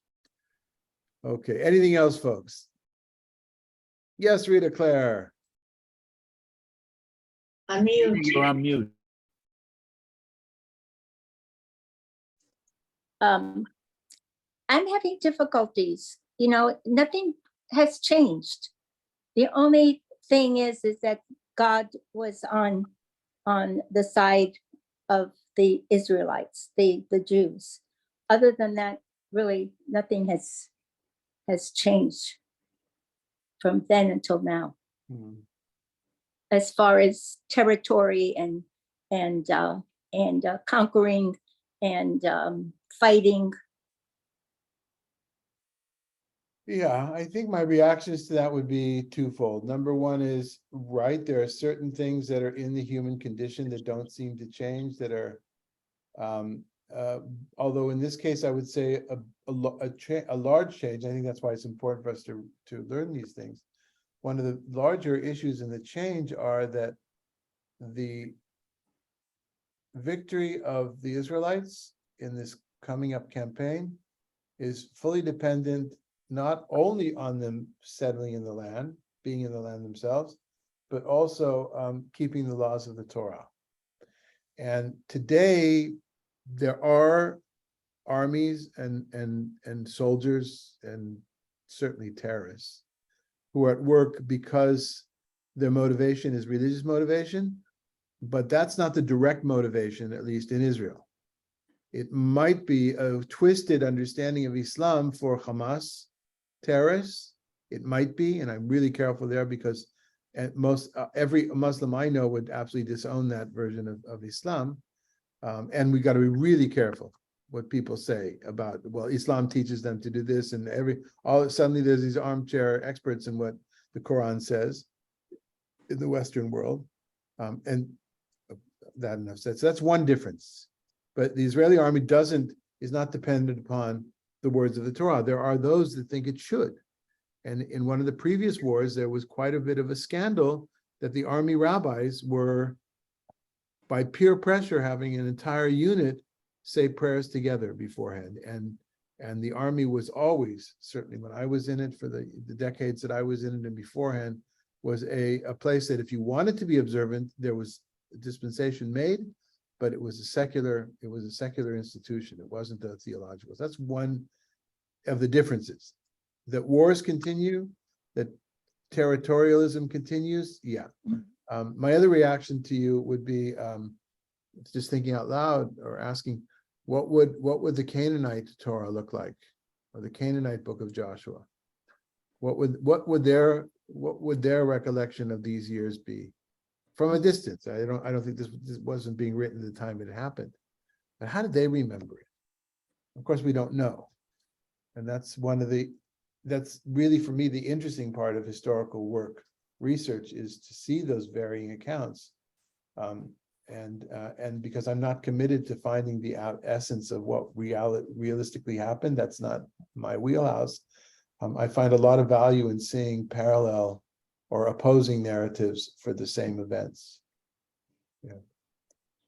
Okay, anything else, folks? Yes, Rita Claire. Unmute. You're on mute. I'm having difficulties. You know, nothing has changed. The only thing is that God was on the side of the Israelites, the Jews. Other than that, really nothing has changed from then until now. As far as territory and conquering and fighting. Yeah, I think my reactions to that would be twofold. Number one is, right, there are certain things that are in the human condition that don't seem to change, that are, although in this case, I would say a large change. I think that's why it's important for us to learn these things. One of the larger issues in the change are that the victory of the Israelites in this coming up campaign is fully dependent not only on them settling in the land, being in the land themselves, but also keeping the laws of the Torah. And today, there are armies and soldiers and certainly terrorists who are at work because their motivation is religious motivation, but that's not the direct motivation, at least in Israel. It might be a twisted understanding of Islam for Hamas terrorists. It might be, and I'm really careful there, because at most every Muslim I know would absolutely disown that version of Islam. And we got to be really careful what people say about, well, Islam teaches them to do this, and suddenly there's these armchair experts in what the Quran says in the Western world. And that enough said. So that's one difference. But the Israeli army is not dependent upon the words of the Torah. There are those that think it should. And in one of the previous wars, there was quite a bit of a scandal that the army rabbis were, by peer pressure, having an entire unit say prayers together beforehand. And the army was always, certainly when I was in it, for the decades that I was in it and beforehand, was a place that if you wanted to be observant, there was a dispensation made, but it was a secular institution. It wasn't a theological. That's one of the differences. That wars continue, that territorialism continues. Yeah. My other reaction to you would be just thinking out loud or asking, what would the Canaanite Torah look like, or the Canaanite book of Joshua? What would their recollection of these years be from a distance? I don't think this wasn't being written at the time it happened, but how did they remember it? Of course, we don't know, and that's really for me the interesting part of historical work research, is to see those varying accounts, and because I'm not committed to finding the essence of what realistically happened, that's not my wheelhouse. I find a lot of value in seeing parallel or opposing narratives for the same events. Yeah.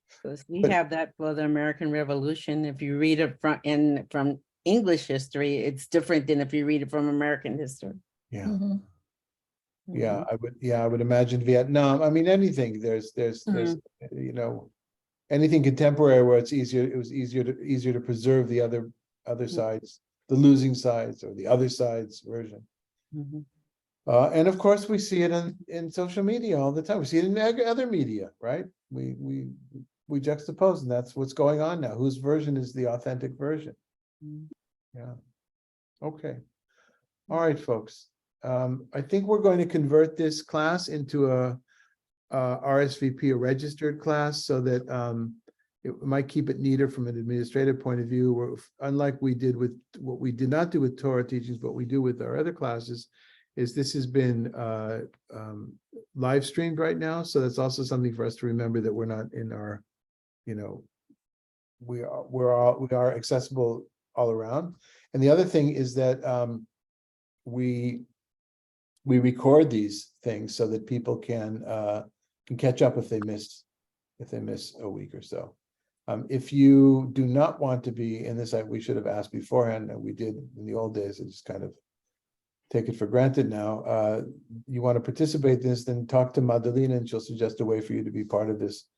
Because we But- have that for the American Revolution. If you read it from English history, it's different than if you read it from American history. Yeah. Mhm. Yeah, I would imagine Vietnam. I mean, anything, there's, anything contemporary where it was easier to preserve the other sides, the losing sides or the other side's version. Mhm. And of course, we see it in social media all the time. We see it in other media, right? We juxtapose, and that's what's going on now. Whose version is the authentic version? Mhm. Yeah. Okay. All right, folks. I think we're going to convert this class into a RSVP, a registered class, so that it might keep it neater from an administrative point of view. Unlike we did with what we did not do with Torah teachings, what we do with our other classes is this has been live streamed right now. So that's also something for us to remember, that we're not in our, we are accessible all around. And the other thing is that we record these things so that people can catch up if they miss a week or so. If you do not want to be in this, we should have asked beforehand, and we did in the old days. I just kind of take it for granted now. You want to participate in this, then talk to Madalena, and she'll suggest a way for you to be part of this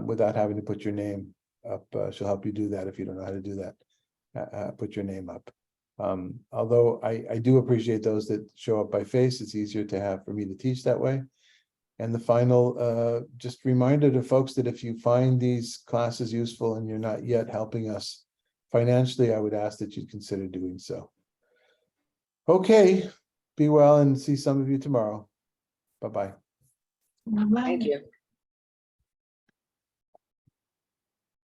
without having to put your name up. She'll help you do that if you don't know how to do that. Put your name up. Although I do appreciate those that show up by face. It's easier to have for me to teach that way. And the final just reminder to folks that if you find these classes useful and you're not yet helping us financially, I would ask that you consider doing so. Okay, be well, and see some of you tomorrow. Bye-bye. Thank you.